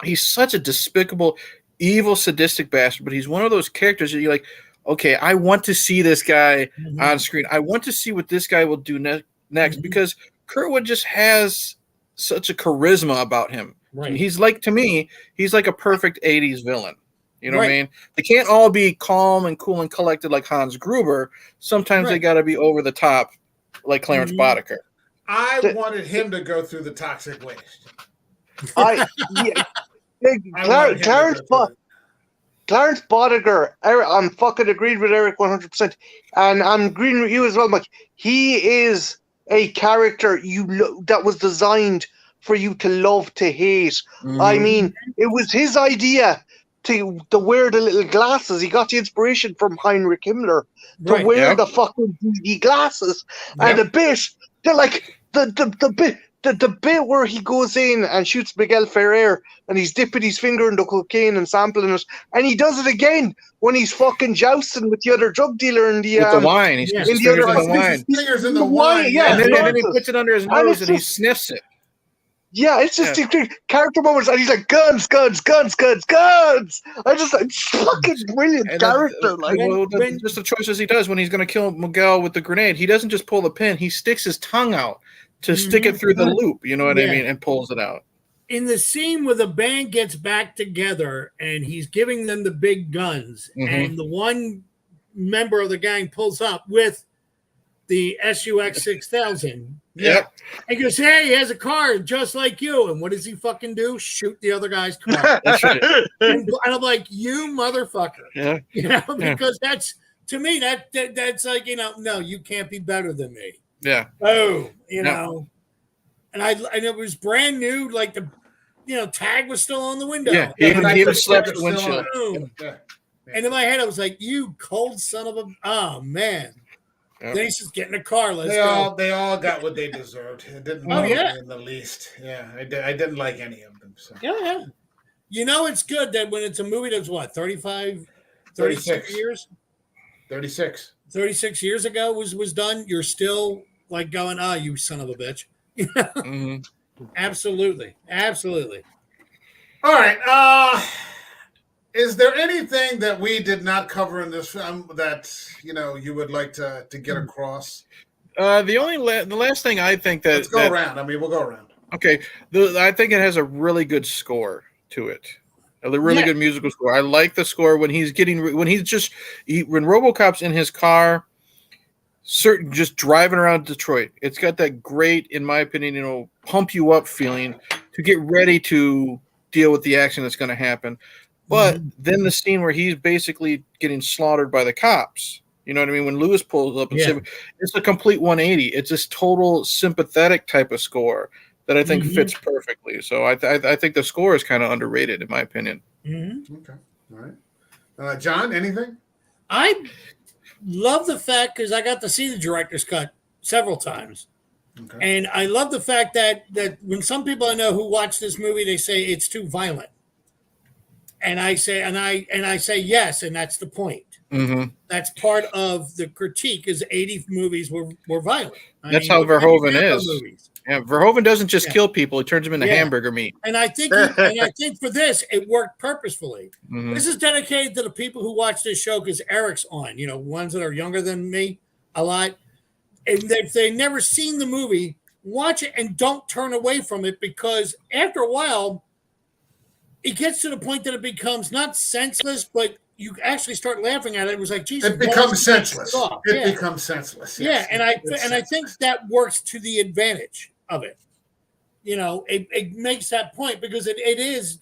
he's such a despicable, evil, sadistic bastard. But he's one of those characters that you're like, okay, I want to see this guy on screen. I want to see what this guy will do next because Kurtwood just has such a charisma about him.
Right.
He's like, to me, he's like a perfect 80s villain. You know what I mean? They can't all be calm and cool and collected like Hans Gruber. Sometimes they got to be over the top like Clarence Boddicker.
I wanted him to go through the toxic waste.
Clarence Boddicker, I'm fucking agreed with Eric 100%. And I'm agreeing with you as well, Mike. He is a character that was designed for you to love, to hate. I mean, it was his idea to wear the little glasses. He got the inspiration from Heinrich Himmler to wear the fucking beady glasses. And the bit, the bit where he goes in and shoots Miguel Ferrer and he's dipping his finger in the cocaine and sampling it, and he does it again when he's fucking jousting with the other drug dealer in the
wine. He's his fingers in the wine.
Fingers in the wine.
And then he puts it under his nose and he sniffs it.
Yeah, it's just character moments, and he's like, guns. It's fucking brilliant character.
Just the choices he does when he's going to kill Miguel with the grenade. He doesn't just pull the pin; he sticks his tongue out to stick it through the loop. You know what I mean? And pulls it out.
In the scene where the band gets back together and he's giving them the big guns, and the one member of the gang pulls up with the SUX 6000.
Yeah.
And goes, hey, he has a car just like you. And what does he fucking do? Shoot the other guy's car.
That's right.
And I'm like, you motherfucker.
Yeah.
You know, because that's, to me, that's like, you know, no, you can't be better than me.
Yeah.
Oh, you know. And it was brand new, like the, you know, tag was still on the window.
Yeah, he even slapped the windshield.
And in my head, I was like, you cold son of a, oh, man. Yep. Then he's just getting a car. They
all got what they deserved. It didn't bother me in the least. Yeah, I didn't like any of them. So.
Yeah. You know, it's good that when it's a movie that's what, 36 years?
36.
36 years ago was done. You're still like going, you son of a bitch. Absolutely. All
right. Is there anything that we did not cover in this film that you would like to get across?
The last thing I think that
let's go around. I mean, we'll go around.
Okay, I think it has a really good score to it. A really good musical score. I like the score when when RoboCop's in his car, just driving around Detroit. It's got that great, in my opinion, pump you up feeling to get ready to deal with the action that's going to happen. But then the scene where he's basically getting slaughtered by the cops, you know what I mean? When Lewis pulls up, it's a complete 180. It's this total sympathetic type of score that I think fits perfectly. So I think the score is kind of underrated, in my opinion.
Okay, all right. John, anything?
I love the fact, because I got to see the director's cut several times. Okay. And I love the fact that when some people I know who watch this movie, they say it's too violent. And I say, yes, and that's the point. That's part of the critique. Is 80 movies were violent.
That's how Verhoeven is. Movies. Yeah, Verhoeven doesn't just kill people; he turns them into hamburger meat.
And I think, for this, it worked purposefully. This is dedicated to the people who watch this show because Eric's on. Ones that are younger than me a lot, and if they've never seen the movie, watch it and don't turn away from it, because after a while, it gets to the point that it becomes not senseless, but you actually start laughing at it. It was like, Jesus,
it becomes senseless. It becomes senseless.
Yes. Yeah, and I think that works to the advantage of it. It makes that point because it is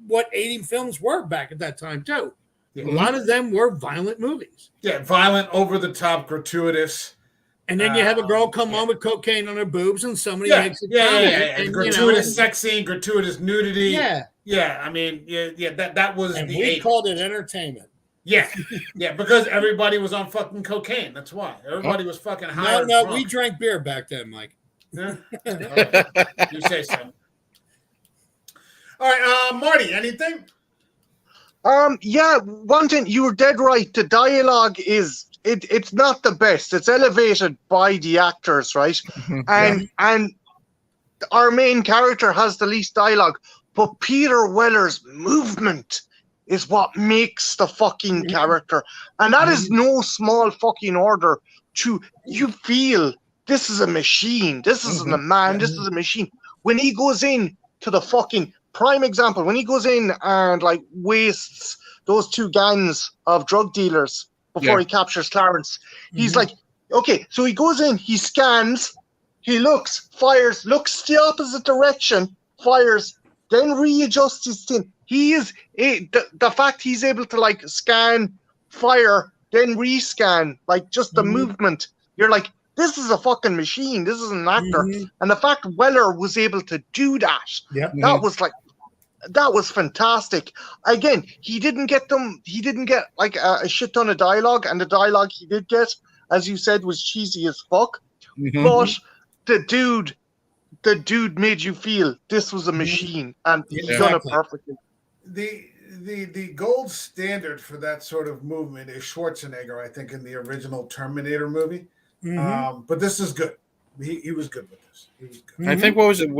what 80 films were back at that time too. A lot of them were violent movies.
Yeah, violent, over the top, gratuitous.
And then you have a girl come home with cocaine on her boobs, and somebody makes it.
And gratuitous sex scene, gratuitous nudity.
Yeah.
Yeah, I mean, that was
and
the
we
80s.
Called it entertainment.
Yeah, because everybody was on fucking cocaine. That's why everybody was fucking high.
No, we drank beer back then, Mike.
Yeah? Okay. You say so. All right, Marty, anything?
Yeah, one thing, you were dead right. The dialogue is it's not the best. It's elevated by the actors, right? And our main character has the least dialogue. but Peter Weller's movement is what makes the fucking character. And that is no small fucking order to, you feel this is a machine. This isn't a man. This is a machine. When he goes in to the fucking prime example, when he goes in and like wastes those two gangs of drug dealers before he captures Clarence, he's like, okay, so he goes in, he scans, he looks, fires, looks the opposite direction, fires, then readjusts his thing. He is the fact he's able to like scan, fire, then rescan, like just the movement. You're like, this is a fucking machine. This is an actor. And the fact Weller was able to do that, that was like, that was fantastic. Again, he didn't get like a shit ton of dialogue, and the dialogue he did get, as you said, was cheesy as fuck. But the dude made you feel this was a machine, and he done it perfectly.
The gold standard for that sort of movement is Schwarzenegger, I think, in the original Terminator movie. But this is good. He was good with this. He was good.
I think, what was it?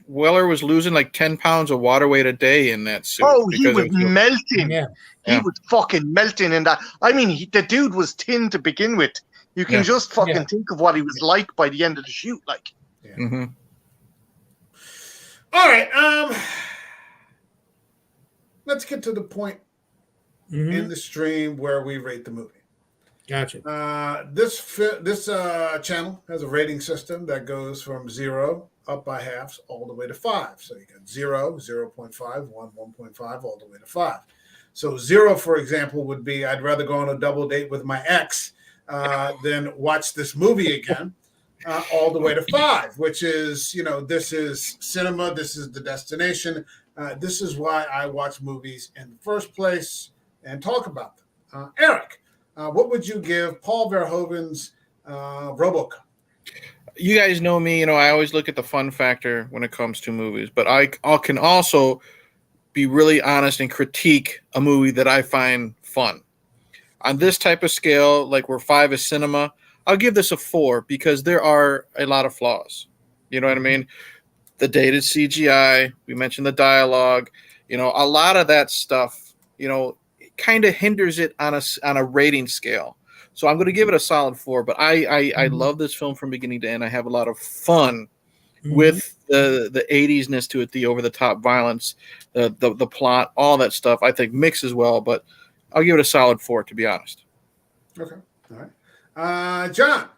Weller was losing like 10 pounds of water weight a day in that suit.
Oh, he was melting. He was fucking melting in that. I mean, the dude was thin to begin with. You can just fucking think of what he was like by the end of the shoot. Like,
All right. Let's get to the point in the stream where we rate the movie.
Gotcha.
This channel has a rating system that goes from 0 up by halves all the way to 5. So you got 0, 0.5, 1, 1.5, all the way to 5. So 0, for example, would be I'd rather go on a double date with my ex than watch this movie again. All the way to 5, which is, this is cinema. This is the destination. This is why I watch movies in the first place and talk about them. Eric, what would you give Paul Verhoeven's Robocop?
You guys know me, I always look at the fun factor when it comes to movies, but I can also be really honest and critique a movie that I find fun. On this type of scale, like where 5 is cinema, I'll give this a 4 because there are a lot of flaws. You know what I mean? The dated CGI, we mentioned the dialogue, a lot of that stuff, kind of hinders it on a rating scale. So I'm going to give it a solid 4, but I love this film from beginning to end. I have a lot of fun with the 80s-ness to it, the over-the-top violence, the plot, all that stuff I think mixes well, but I'll give it a solid 4, to be honest.
Okay. All right. John,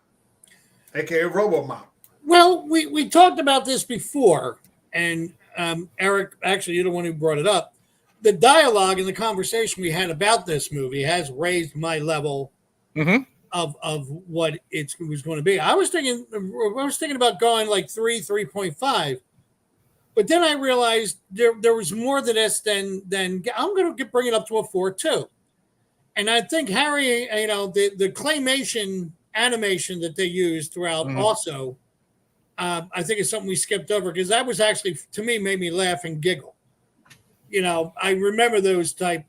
a.k.a. RoboMop.
Well, we talked about this before, and Eric, actually, you're the one who brought it up. The dialogue and the conversation we had about this movie has raised my level of what it was going to be. I was thinking about going like 3.5, but then I realized there was more to this than I'm going to bring it up to a 4 too. And I think Harry, the claymation animation that they used throughout also, I think it's something we skipped over because that was actually, to me, made me laugh and giggle. I remember those type,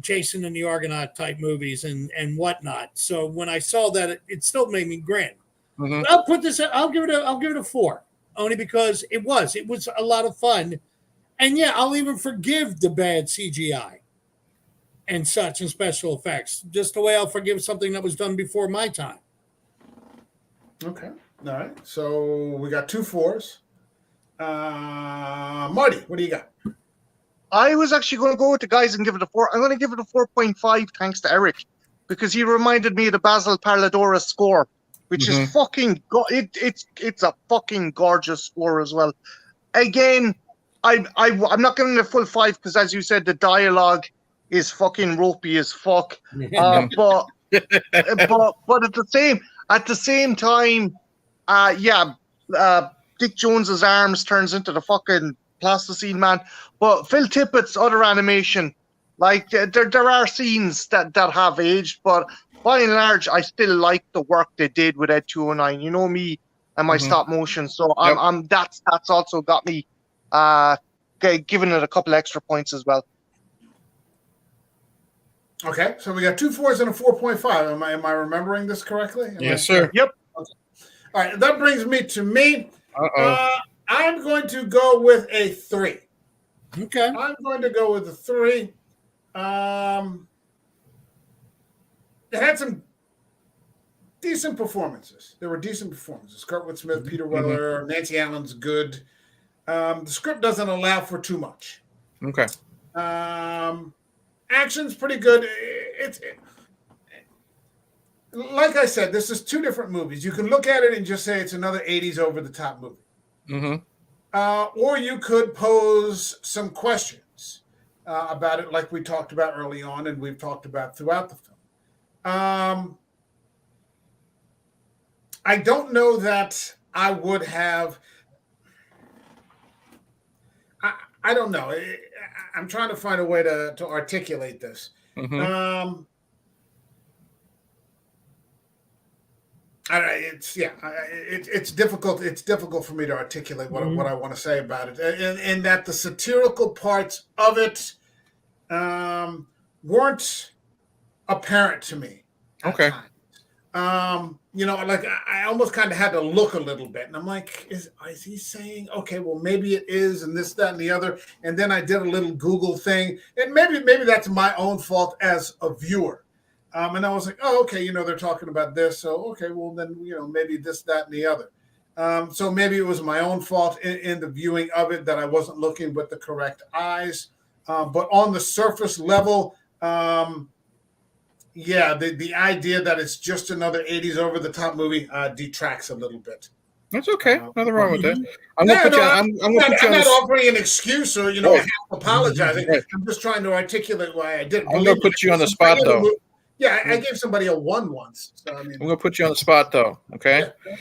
Jason and the Argonaut type movies and whatnot. So when I saw that, it still made me grin. But I'll give it a 4, only because it was a lot of fun. And yeah, I'll even forgive the bad CGI and such and special effects, just the way I'll forgive something that was done before my time.
Okay. All right. So we got 2 4s. Marty, what do you got?
I was actually going to go with the guys and give it a 4. I'm going to give it a 4.5 thanks to Eric, because he reminded me of the Basil Palladora score, which is fucking it's a fucking gorgeous score as well. Again, I'm not giving it a full 5 because, as you said, the dialogue is fucking ropey as fuck. But at the same time, Dick Jones's arms turns into the fucking plasticine man. But Phil Tippett's other animation, like there are scenes that have aged, but by and large, I still like the work they did with Ed 209. You know me and my stop motion, so that's also got me giving it a couple extra points as well.
Okay, so we got 2 4s and a 4.5. Am I remembering this correctly?
Yes, sir.
Yep.
Okay. All right, that brings me to me. I'm going to go with a 3.
Okay.
I'm going to go with the 3. It had some decent performances. There were decent performances. Kurtwood Smith, Peter Weller, Nancy Allen's good. The script doesn't allow for too much.
Okay.
Action's pretty good. Like I said, this is 2 different movies. You can look at it and just say it's another 80s over-the-top movie. Or you could pose some questions about it, like we talked about early on and we've talked about throughout the film. I don't know that I would have. I don't know. I'm trying to find a way to articulate this. It's difficult. It's difficult for me to articulate what I want to say about it, and that the satirical parts of it weren't apparent to me.
Okay.
Like I almost kind of had to look a little bit, and I'm like, is he saying, okay, well maybe it is, and this, that, and the other, and then I did a little Google thing, and maybe that's my own fault as a viewer. And I was like, oh, okay, they're talking about this. So, okay, well, then, maybe this, that, and the other. So maybe it was my own fault in the viewing of it that I wasn't looking with the correct eyes. But on the surface level, the idea that it's just another 80s over-the-top movie detracts a little bit.
That's okay. Nothing wrong with that. I'm
not
offering
an excuse or, half apologizing.
Right.
I'm just trying to articulate why I did it.
I'm going to put you on the spot, though.
Yeah, I gave somebody a 1 once. So,
I'm going to put you on the spot, though, okay? Yeah.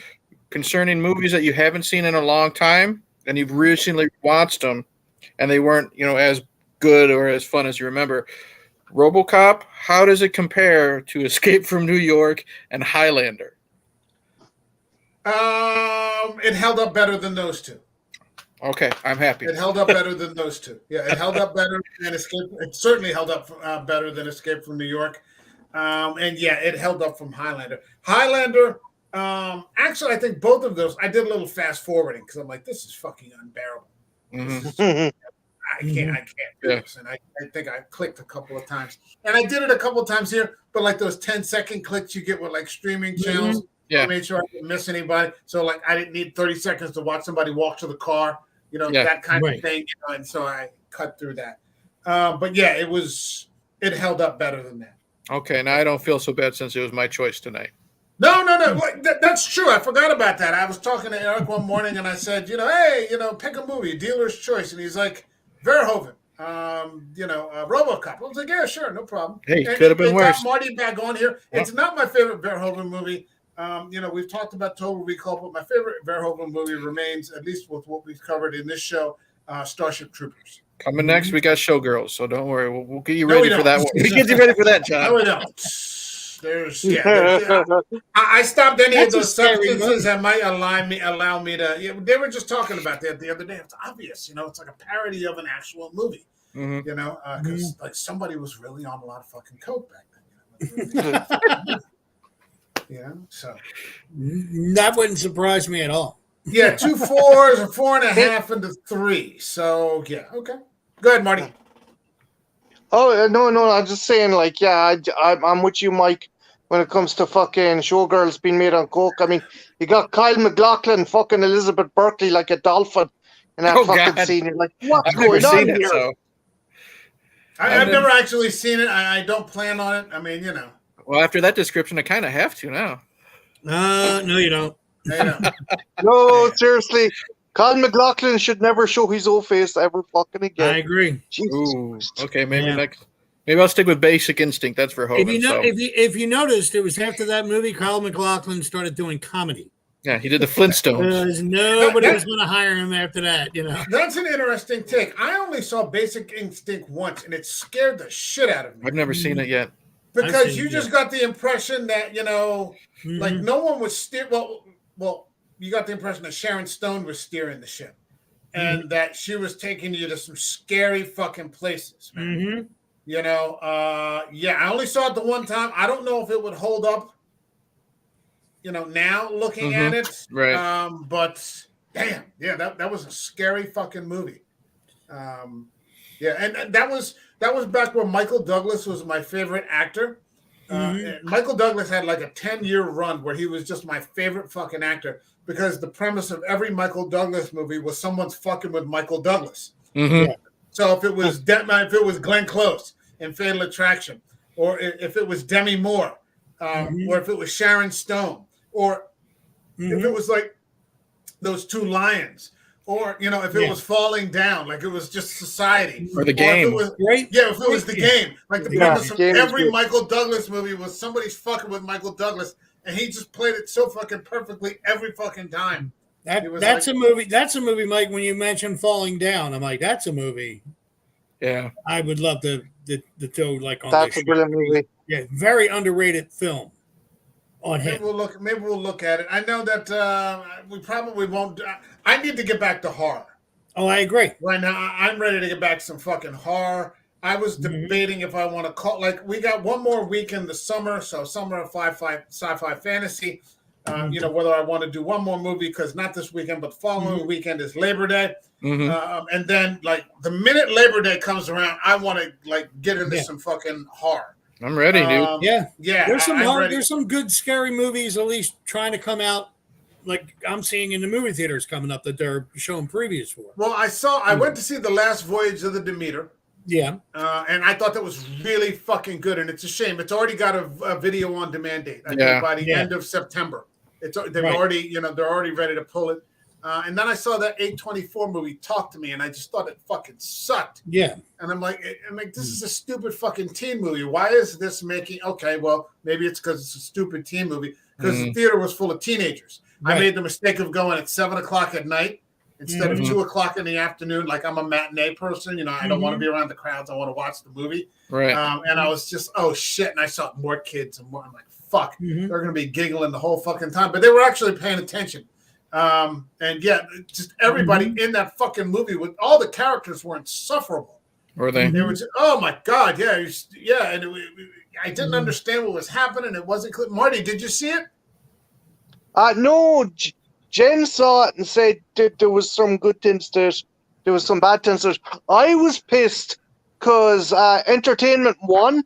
Concerning movies that you haven't seen in a long time, and you've recently watched them, and they weren't, as good or as fun as you remember. Robocop, how does it compare to Escape from New York and Highlander?
It held up better than those 2.
Okay, I'm happy.
It held up better than those 2. Yeah, it held up better than Escape. It certainly held up better than Escape from New York. It held up from Highlander. Actually, I think both of those, I did a little fast forwarding because I'm like, this is fucking unbearable. I can't do this. And I think I clicked a couple of times. And I did it a couple of times here, but like those 10-second clicks you get with like streaming channels, I made sure I didn't miss anybody. So like I didn't need 30 seconds to watch somebody walk to the car, that kind of thing. And so I cut through that. It held up better than that.
Okay, now I don't feel so bad since it was my choice tonight.
No. That's true. I forgot about that. I was talking to Eric one morning and I said, hey, pick a movie, dealer's choice. And he's like, Verhoeven, Robocop. I was like, yeah, sure, no problem.
Hey, could have been worse.
Got Marty back on here. It's not my favorite Verhoeven movie. We've talked about Total Recall, but my favorite Verhoeven movie remains, at least with what we've covered in this show, Starship Troopers.
Coming next, we got Showgirls, so don't worry. We'll get you ready for that one. We'll get you ready for that, John.
No, we don't. I stopped any of those substances that might allow me to. They were just talking about that the other day. It's obvious, it's like a parody of an actual movie. Because like somebody was really on a lot of fucking coke back then. So
that wouldn't surprise me at all.
Yeah, 2 4s, a 4.5, and a 3. So yeah, okay. Go ahead, Marty.
Oh no! I'm just saying, like, yeah, I'm with you, Mike. When it comes to fucking Showgirls being made on coke, I mean, you got Kyle MacLachlan fucking Elizabeth Berkley like a dolphin in that fucking scene. You're like, what's going on here?
So.
I've never actually seen it. I don't plan on it. I mean,
Well, after that description, I kind of have to now.
No, you don't.
No, seriously. Kyle MacLachlan should never show his old face ever fucking again.
I agree.
Ooh, okay, maybe next. Maybe I'll stick with Basic Instinct. That's for Hogan.
If you noticed, it was after that movie, Kyle MacLachlan started doing comedy.
Yeah, he did the Flintstones.
Nobody was going to hire him after that.
That's an interesting take. I only saw Basic Instinct once, and it scared the shit out of me.
I've never seen it yet.
Because you just got the impression that like no one was steer. Well, you got the impression that Sharon Stone was steering the ship, and that she was taking you to some scary fucking places, man. I only saw it the one time. I don't know if it would hold up, now looking at it.
Right.
But damn, yeah, that was a scary fucking movie. Yeah, and that was back when Michael Douglas was my favorite actor. And Michael Douglas had like a 10-year run where he was just my favorite fucking actor because the premise of every Michael Douglas movie was someone's fucking with Michael Douglas.
Mm-hmm.
Yeah.
So if it was Glenn Close in Fatal Attraction, or if it was Demi Moore, or if it was Sharon Stone, or if it was like those two lions, or if it was Falling Down, like it was just Society,
Or The Game.
if it was, if it was The Game, like the premise of every Michael Douglas movie was somebody's fucking with Michael Douglas, and he just played it so fucking perfectly every fucking time.
That's a movie. That's a movie, Mike. When you mentioned Falling Down, I'm like, that's a movie.
Yeah,
I would love to throw like on.
That's a brilliant movie.
Yeah, very underrated film. On him.
Maybe we'll look at it. I know that we probably won't. I need to get back to horror.
Oh, I agree.
Right now, I'm ready to get back to some fucking horror. I was debating if I want to call, like, we got one more week in the summer, so summer of sci-fi fantasy. Whether I want to do one more movie, because not this weekend, but the following weekend is Labor Day. And then, like, the minute Labor Day comes around, I want to, like, get into some fucking horror.
I'm ready, dude.
Yeah. There's some good scary movies at least trying to come out, like I'm seeing in the movie theaters coming up that they're showing previews for.
Well, I went to see The Last Voyage of the Demeter.
Yeah.
And I thought that was really fucking good, and it's a shame. It's already got a video on demand date. I think by the end of September. They're already ready to pull it. And then I saw that A24 movie, Talk to Me, and I just thought it fucking sucked.
Yeah.
And I'm like, this is a stupid fucking teen movie. Why is this making? Okay, well, maybe it's because it's a stupid teen movie. Because the theater was full of teenagers. Right. I made the mistake of going at 7:00 at night instead of 2:00 in the afternoon. Like, I'm a matinee person. I don't want to be around the crowds. I want to watch the movie.
Right.
And I was just, oh shit! And I saw more kids and more. I'm like, fuck, they're gonna be giggling the whole fucking time. But they were actually paying attention. Just everybody in that fucking movie with all the characters were insufferable.
Were they?
They were just, oh my god, and I didn't understand what was happening. It wasn't clear. Marty, did you see it?
No, Jen saw it and said that there was some good things to it. There was some bad things to it. I was pissed because Entertainment One,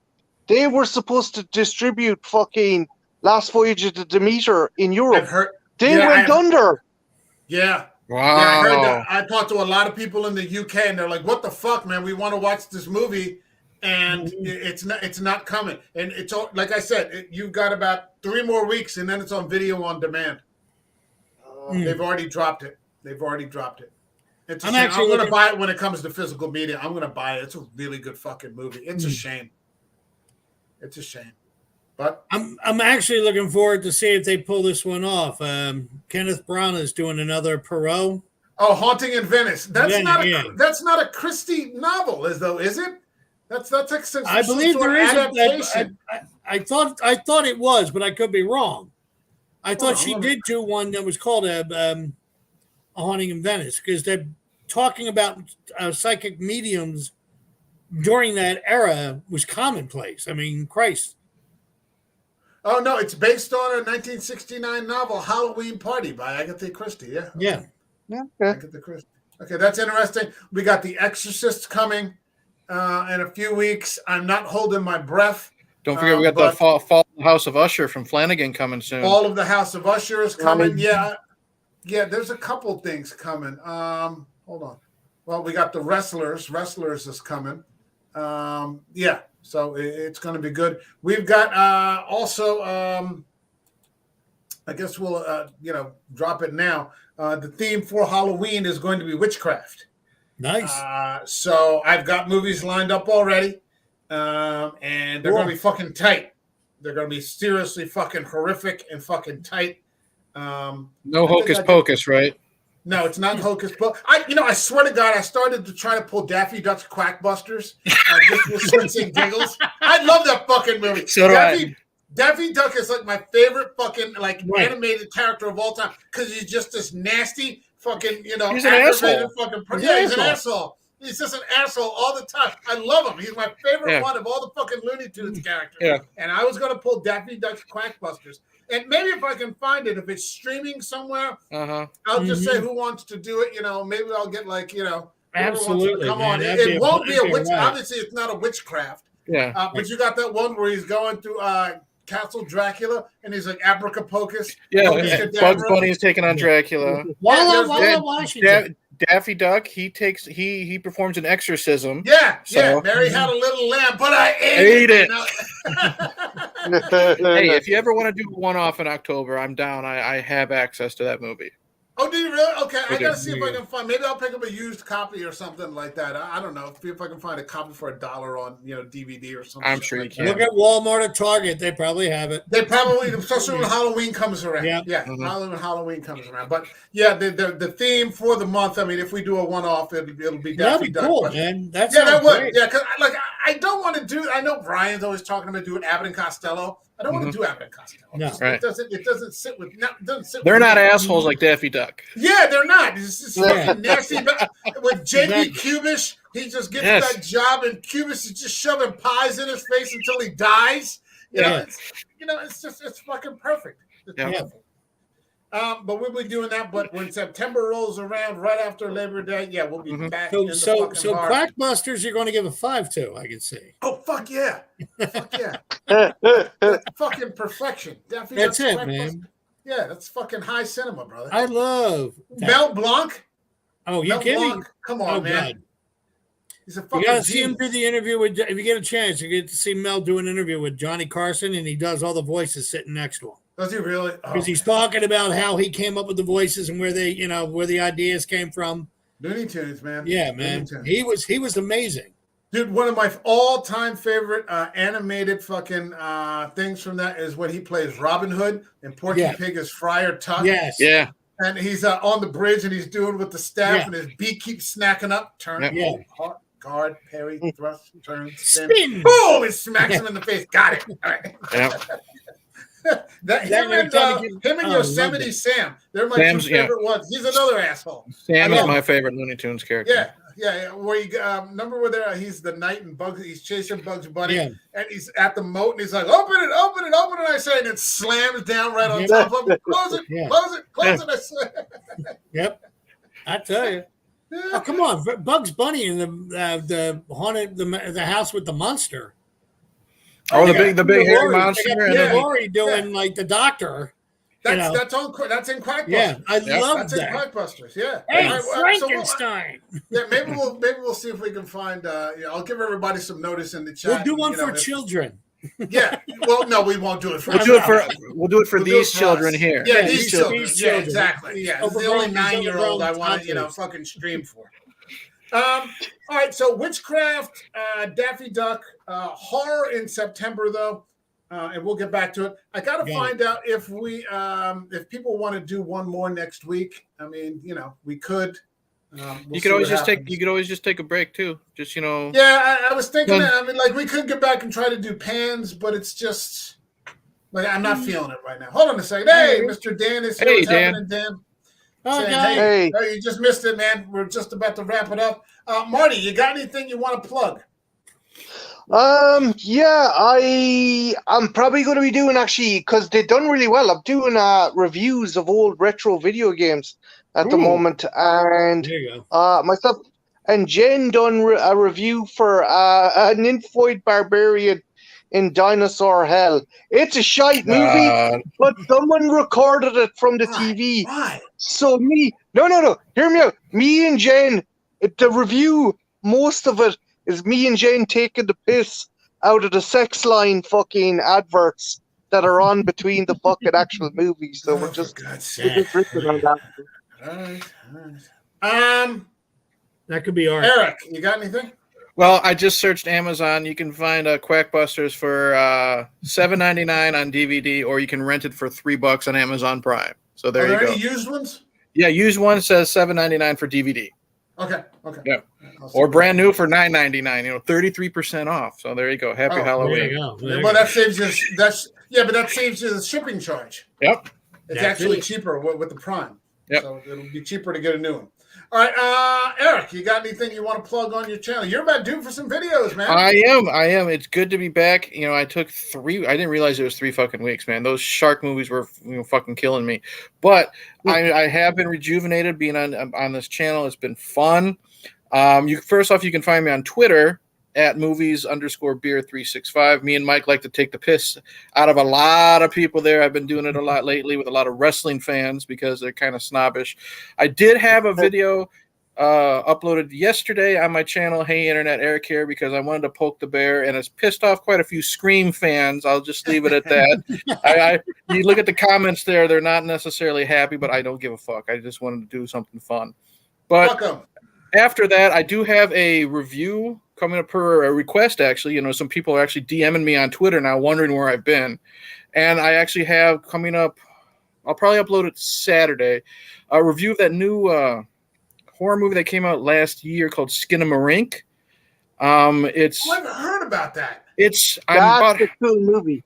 they were supposed to distribute fucking Last Voyage of the Demeter in Europe.
I've heard.
They went under.
Yeah.
Wow.
Yeah, I heard that. I talked to a lot of people in the UK, and they're like, "What the fuck, man? We want to watch this movie, and it's not coming." And it's all, like I said, you've got about 3 more weeks, and then it's on video on demand. They've already dropped it. It's a shame. I'm going to buy it when it comes to physical media. I'm going to buy it. It's a really good fucking movie. It's a shame. It's a shame. But
I'm actually looking forward to see if they pull this one off. Kenneth Branagh is doing another Poirot.
Oh, Haunting in Venice. That's not a Christie novel, is it? That's like some
I believe there is
adaptation.
I thought it was, but I could be wrong. I thought she did do one that was called a Haunting in Venice, because they're talking about psychic mediums during that era was commonplace. I mean, Christ.
Oh, no, it's based on a 1969 novel, Halloween Party by Agatha Christie. Yeah. Agatha Christie. Okay, that's interesting. We got The Exorcist coming in a few weeks. I'm not holding my breath.
Don't forget, we got the Fall of the House of Usher from Flanagan coming soon.
Fall of the House of Usher is coming. Yeah, there's a couple things coming. Hold on. Well, we got The Wrestlers. Wrestlers is coming. So it's going to be good. We've got also, I guess we'll, drop it now. The theme for Halloween is going to be witchcraft.
Nice.
So I've got movies lined up already, and they're going to be fucking tight. They're going to be seriously fucking horrific and fucking tight.
No hocus pocus, right?
No, it's not hocus pocus. I swear to God, I started to try to pull Daffy Duck's Quackbusters just for shits and giggles. I love that fucking movie.
So
Daffy Duck is like my favorite fucking animated character of all time because he's just this nasty fucking
he's an asshole.
He's an asshole. He's just an asshole all the time. I love him. He's my favorite one of all the fucking Looney Tunes characters. Yeah. And I was gonna pull Daffy Duck's Quackbusters. And maybe if I can find it, if it's streaming somewhere, I'll just say who wants to do it. Maybe I'll get
Absolutely,
Come
man.
on,
That'd be
it
a
won't be a
fucking
witch.
ride.
Obviously, it's not a witchcraft.
Yeah.
But you got that one where he's going through Castle Dracula, and he's like Abracapocus.
Yeah.
Hocus
Yeah.
Cadabra.
Bugs Bunny is taking on Dracula.
Walla
there's-
Washington.
Daffy Duck, he performs an exorcism.
Yeah,
So-
Mary had a little lamb, but I
Ate it.
it.
Hey, if you ever want to do a one-off in October, I'm down. I have access to that movie.
Oh, do you really? Okay, I
Okay.
gotta see if I can find. Maybe I'll pick up a used copy or something like that. I don't know. See if I can find a copy for $1 on DVD or something.
I'm sure you can.
Look at Walmart or Target. They probably have it.
They probably, especially when Halloween comes around.
Yeah.
Mhm.
Halloween comes around. But yeah, the theme for the month. I mean, if we do a one-off, it'll be
That'd
Daffy
be
Duck.
cool,
but-
man. That's
Yeah, that would. Yeah, because I don't want to do. I know Brian's always talking about doing Abbott and Costello. I don't want to do Abbott and Costello.
No.
Right.
It doesn't sit with. It doesn't sit.
They're
with
not
me.
assholes like Daffy Duck.
Yeah, they're not. It's just
Yeah.
fucking nasty. But with JB
Exactly.
Cubish, he just gets
Yes.
that job, and Cubish is just shoving pies in his face until he dies.
Yeah.
It's fucking perfect. It's
Yeah.
perfect. But we'll be doing that. But when September rolls around, right after Labor Day, yeah, we'll be
Mhm.
back. in the
So
fucking heart.
Quackbusters, you're going to give a 5 to. I can see.
Oh fuck yeah! Fuck yeah! Fucking perfection. Daffy
That's
Duck's
it,
Quackbuster.
man.
Yeah, that's fucking high cinema, brother.
I love that.
Mel Blanc.
Oh, you
Mel
kidding?
Blanc. Come on,
Oh,
man.
God.
He's a
You
fucking
got to see him
genius.
do the interview with. If you get a chance, you get to see Mel do an interview with Johnny Carson, and he does all the voices sitting next to him
Does he really? Oh,
because he's talking about how he came up with the voices and where where the ideas came from.
Looney Tunes, man.
Yeah, man,
Looney Tunes.
he was amazing.
Dude, one of my all-time favorite animated fucking things from that is when he plays Robin Hood and Porky
Yeah.
Pig is Friar Tuck.
Yes.
Yeah.
And he's on the bridge and he's doing with the staff
Yeah.
and his beak keeps snacking up. Turn,
Yeah.
Yeah.
hold, heart, guard, parry, thrust, turn, spin.
Spin.
Boom! It smacks him in the face. Got it. All right.
Yeah.
Him and
Oh,
Yosemite
lovely.
Sam. They're my
Sam's-
two favorite ones. He's another asshole.
Sam
I
is
know.
my favorite Looney Tunes character.
Yeah. Where you remember where he's the knight and Bugs. He's chasing Bugs Bunny,
Yeah.
and he's at the moat, and he's like, "Open it, open it, open it!" I say, and it slams down right on
Yeah.
top of him. Close it,
Yeah.
close it, close it. I say,
Yep. I tell you. Oh, come on, Bugs Bunny in the haunted the house with the monster.
Oh,
yeah.
the big hairy
Lori,
monster.
They got
and
Peter
then-
Lorre doing like the doctor.
That's
know.
that's in Quackbusters.
Yeah, I
Yeah.
love
That's in
that.
Quackbusters. Yeah.
Hey,
All right, so we'll-
Frankenstein.
yeah, maybe we'll see if we can find. I'll give everybody some notice in the chat.
We'll do one
you know,
for
if-
children.
Yeah. Well, no, we won't do it for.
We'll do it for
We'll do
these
it for
children
us.
here.
Yeah,
Yeah,
these children.
these
Yeah,
children.
exactly.
These
Yeah, it's the only
overgrown-
9-year-old I want to,
toddlers.
fucking stream for. All right. So witchcraft, Daffy Duck, horror in September though, and we'll get back to it. I got to
Yeah.
find out if if people want to do one more next week. I mean, we could. We'll
You
see
could always
what
just take.
happens.
You could always just take a break too. Just
Yeah, I was thinking
Well-
that. I mean, like we could get back and try to do pans, but it's just like I'm not feeling it right now. Hold on a second. Hey, Mr. Dan is here.
Hey,
What's
Dan.
happening, Dan?
Oh,
Saying,
guys.
Hey.
Oh, you just missed it, man. We're just about to wrap it up. Marty, you got anything you want to plug?
Yeah, I'm probably going to be doing actually because they've done really well. I'm doing reviews of old retro video games at the
Ooh.
moment, and
There you go.
myself and Jen done a review for an Nymphoid Barbarian in Dinosaur Hell. It's a shite movie, but someone recorded it from the TV.
Why?
So no, hear me out. Me and Jen, the review, most of it is me and Jen taking the piss out of the sex line fucking adverts that are on between the fucking actual movies. So we're
for
just,
God's
we're
sake.
just ripping on that.
All right.
That could be art.
Eric, you got anything?
Well, I just searched Amazon. You can find Quackbusters for $7.99 on DVD, or you can rent it for $3 on Amazon Prime. So there
Are
you
there
go.
any used ones?
Yeah, used one says $7.99 for DVD,
Okay.
Yeah.
I'll see
or
what-
brand new for $9.99. 33% off. So there you go. Happy
Oh,
There
Halloween.
you go. There you
Well,
go.
that saves you. But that saves you the shipping charge.
Yep.
It's
That's
actually
it.
cheaper with the Prime.
Yep.
So it'll be cheaper to get a new one. All right, Eric, you got anything you want to plug on your channel? You're about due for some videos, man.
I am. It's good to be back. I took 3. I didn't realize it was 3 fucking weeks, man. Those shark movies were fucking killing me. But I have been rejuvenated being on this channel. It's been fun. First off, you can find me on Twitter at movies_beer365. Me and Mike like to take the piss out of a lot of people there. I've been doing it a lot lately with a lot of wrestling fans because they're kind of snobbish. I did have a video uploaded yesterday on my channel, Hey Internet, Eric here, because I wanted to poke the bear, and it's pissed off quite a few Scream fans. I'll just leave it at that. You look at the comments there, they're not necessarily happy, but I don't give a fuck. I just wanted to do something fun. But after that, I do have a review coming up per a request, actually. You know, some people are actually DMing me on Twitter now, wondering where I've been. And I actually have coming up, I'll probably upload it Saturday, a review of that new horror movie that came out last year called Skinamarink. It's
I haven't heard about that.
That's a cool movie.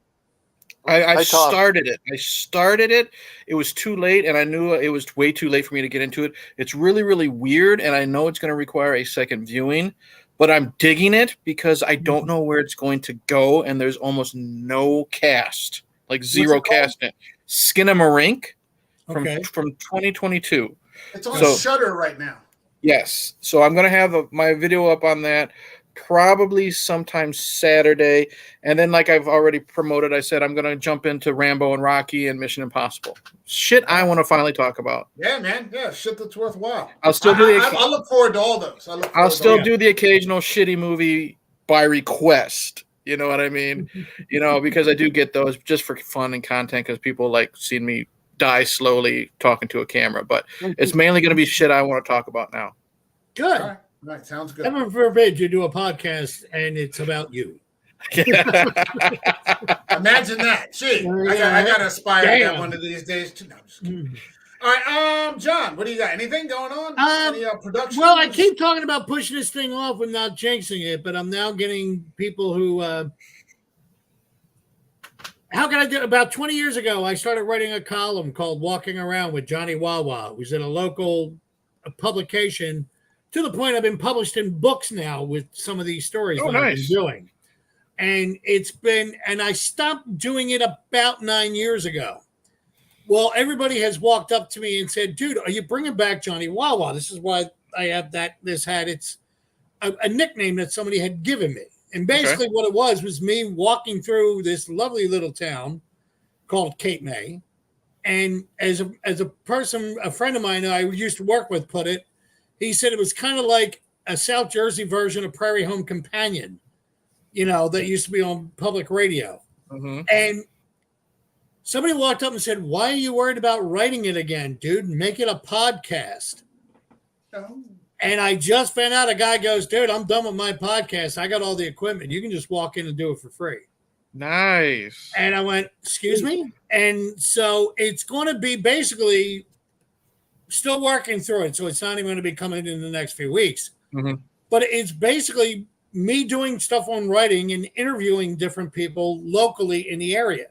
I started it. It was too late, and I knew it was way too late for me to get into it. It's really, really weird, and I know it's going to require a second viewing, but I'm digging it because I don't know where it's going to go, and there's almost no cast, like zero cast in it. Skinamarink from 2022.
It's on Shudder right now.
Yes. So I'm going to have my video up on that probably sometime Saturday. And then, like I've already promoted, I said I'm going to jump into Rambo and Rocky and Mission Impossible. Shit I want to finally talk about.
Yeah, man. Yeah, shit that's worthwhile.
I'll still do
I'll look forward to all those.
I'll still do the occasional shitty movie by request. You know what I mean? You know, because I do get those just for fun and content because people like seeing me die slowly talking to a camera, but it's mainly going to be shit I want to talk about now.
Good.
All right, sounds good.
Heaven forbid you do a podcast and it's about you.
Imagine that. Gee, I got to aspire to that one of these days too. No, I'm just kidding. All right, John, what do you got? Anything going on? Any production?
Well, I keep talking about pushing this thing off and not jinxing it, but I'm now getting people who how can I do? About 20 years ago, I started writing a column called Walking Around with Johnny Wawa, who's in a local publication, to the point I've been published in books now with some of these stories I've been doing. And I stopped doing it about 9 years ago. Well, everybody has walked up to me and said, dude, are you bringing back Johnny Wawa? This is why I have this hat. It's a nickname that somebody had given me. And basically what it was me walking through this lovely little town called Cape May. And as a person, a friend of mine I used to work with put it, he said it was kind of like a South Jersey version of Prairie Home Companion, you know, that used to be on public radio. Mm-hmm. And somebody walked up and said, why are you worried about writing it again, dude? Make it a podcast. Oh. And I just found out a guy goes, dude, I'm done with my podcast. I got all the equipment. You can just walk in and do it for free.
Nice.
And I went, excuse me? And so it's going to be basically still working through it. So it's not even going to be coming in the next few weeks. Mm-hmm. But it's basically me doing stuff on writing and interviewing different people locally in the area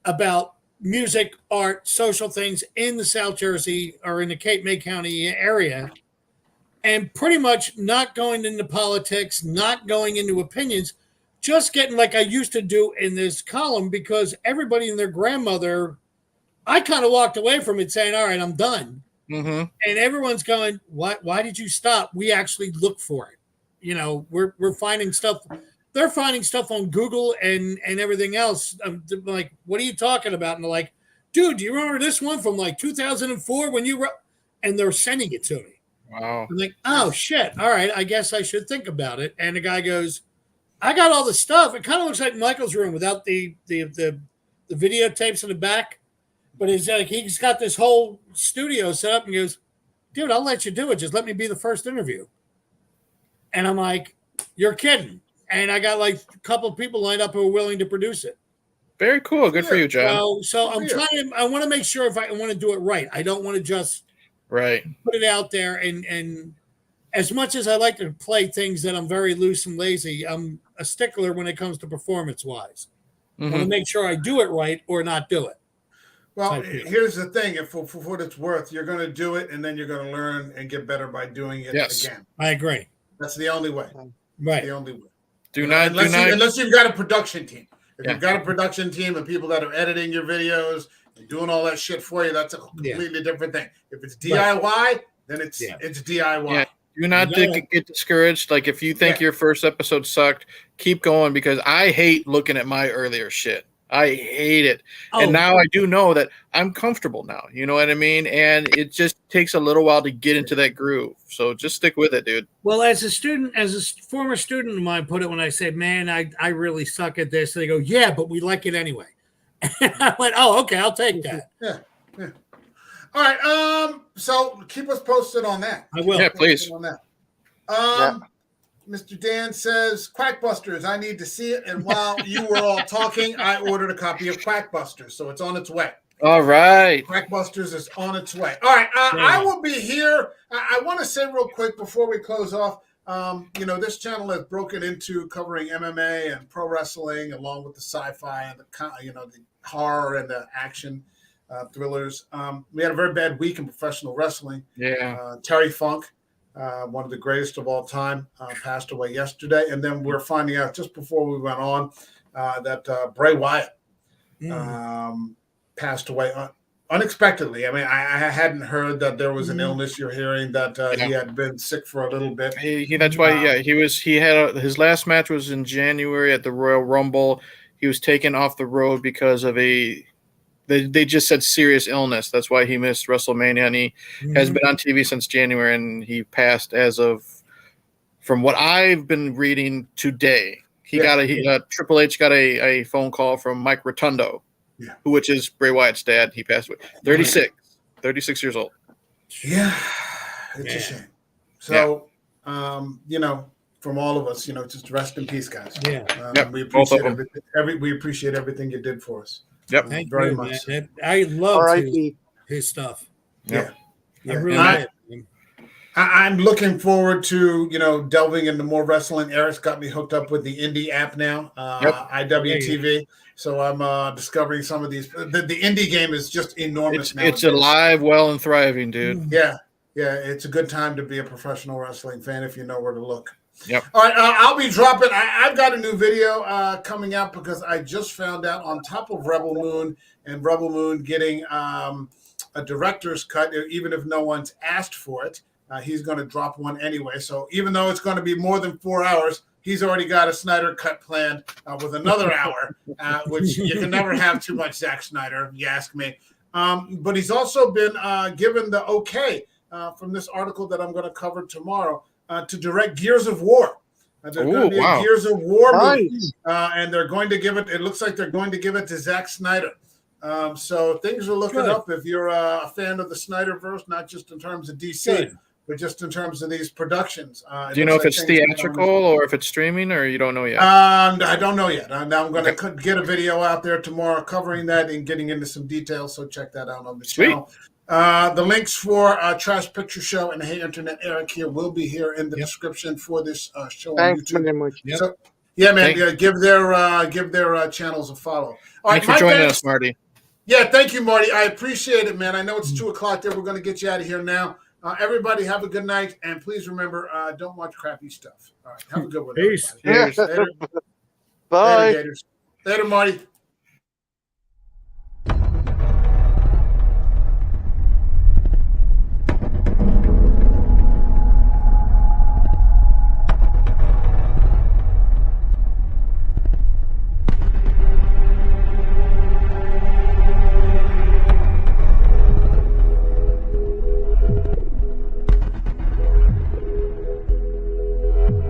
about music, art, social things in the South Jersey or in the Cape May County area. And pretty much not going into politics, not going into opinions, just getting like I used to do in this column, because everybody and their grandmother, I kind of walked away from it saying, all right, I'm done. Mm-hmm. And everyone's going, why did you stop? We actually look for it. You know, we're finding stuff. They're finding stuff on Google and everything else. I'm like, what are you talking about? And they're like, dude, do you remember this one from like 2004 when you wrote? And they're sending it to me.
Wow.
I'm like, oh, shit. All right. I guess I should think about it. And the guy goes, I got all the stuff. It kind of looks like Michael's room without the videotapes in the back. But it's like he's got this whole studio set up and goes, dude, I'll let you do it. Just let me be the first interview. And I'm like, you're kidding. And I got like a couple of people lined up who are willing to produce it.
Very cool. Good for you, John.
So I'm trying. I want to make sure if I want to do it right. I don't want to just put it out there. And as much as I like to play things that I'm very loose and lazy, I'm a stickler when it comes to performance wise. Mm-hmm. I want to make sure I do it right or not do it.
Well, here's the thing. If for what it's worth, you're going to do it, and then you're going to learn and get better by doing it again.
I agree.
That's the only way.
Right.
The only way.
Unless
you've got a production team. If you've got a production team and people that are editing your videos and doing all that shit for you, that's a completely different thing. If it's DIY, then it's DIY.
Yeah. Do not get discouraged. Like if you think your first episode sucked, keep going because I hate looking at my earlier shit. I hate it. And now I do know that I'm comfortable now. You know what I mean? And it just takes a little while to get into that groove. So just stick with it, dude.
Well, as a former student of mine put it when I say, man, I really suck at this. They go, yeah, but we like it anyway. And I went, oh, okay, I'll take that.
Yeah. All right. So keep us posted on that.
I will.
Yeah, please.
On that. Mr. Dan says, Quackbusters, I need to see it. And while you were all talking, I ordered a copy of Quackbusters. So it's on its way.
All right.
Quackbusters is on its way. All right. I will be here. I want to say real quick before we close off, this channel has broken into covering MMA and pro wrestling along with the sci-fi and the horror and the action thrillers. We had a very bad week in professional wrestling.
Yeah.
Terry Funk, one of the greatest of all time, passed away yesterday. And then we're finding out just before we went on that Bray Wyatt passed away unexpectedly. I mean, I hadn't heard that there was an illness. You're hearing that he had been sick for a little bit.
That's why. His last match was in January at the Royal Rumble. He was taken off the road because of they just said serious illness. That's why he missed WrestleMania, and he has been on TV since January, and he passed from what I've been reading today. Triple H got a phone call from Mike Rotundo, which is Bray Wyatt's dad. He passed away, 36 years old.
Yeah, it's a shame. So, from all of us, just rest in peace, guys.
Yeah,
we appreciate everything. We appreciate everything you did for us.
Yep,
thank
very
you,
much.
Man. I love his stuff.
Yeah,
I really did.
I'm looking forward to delving into more wrestling. Eric's got me hooked up with the indie app now, IWTV. So I'm discovering some of these. The indie game is just enormous now.
It's alive, well, and thriving, dude.
Yeah. It's a good time to be a professional wrestling fan if you know where to look.
Yep.
All right, I'll be dropping. I've got a new video coming out because I just found out on top of Rebel Moon and Rebel Moon getting a director's cut, even if no one's asked for it. He's going to drop one anyway. So even though it's going to be more than 4 hours, he's already got a Snyder cut planned with another hour, which you can never have too much Zack Snyder, if you ask me. But he's also been given the okay from this article that I'm going to cover tomorrow to direct Gears of War. There's going to be a Gears of War movie, and they're going to give it. It looks like they're going to give it to Zack Snyder. So things are looking up if you're a fan of the Snyderverse, not just in terms of DC, but just in terms of these productions.
Do you know if it's theatrical or if it's streaming, or you don't know yet?
I don't know yet. Now I'm going to get a video out there tomorrow covering that and getting into some details. So check that out on the channel. The links for Trash Picture Show and Hey Internet Eric here will be here in the description for this show on YouTube.
Very much.
So, man, give their channels a follow. All right,
thanks for joining us, Marty.
Yeah, thank you, Marty. I appreciate it, man. I know it's 2:00 there. We're going to get you out of here now. Everybody have a good night, and please remember, don't watch crappy stuff. All right, have a good one.
Peace.
Later.
Bye.
Later, Gators. Later, Marty.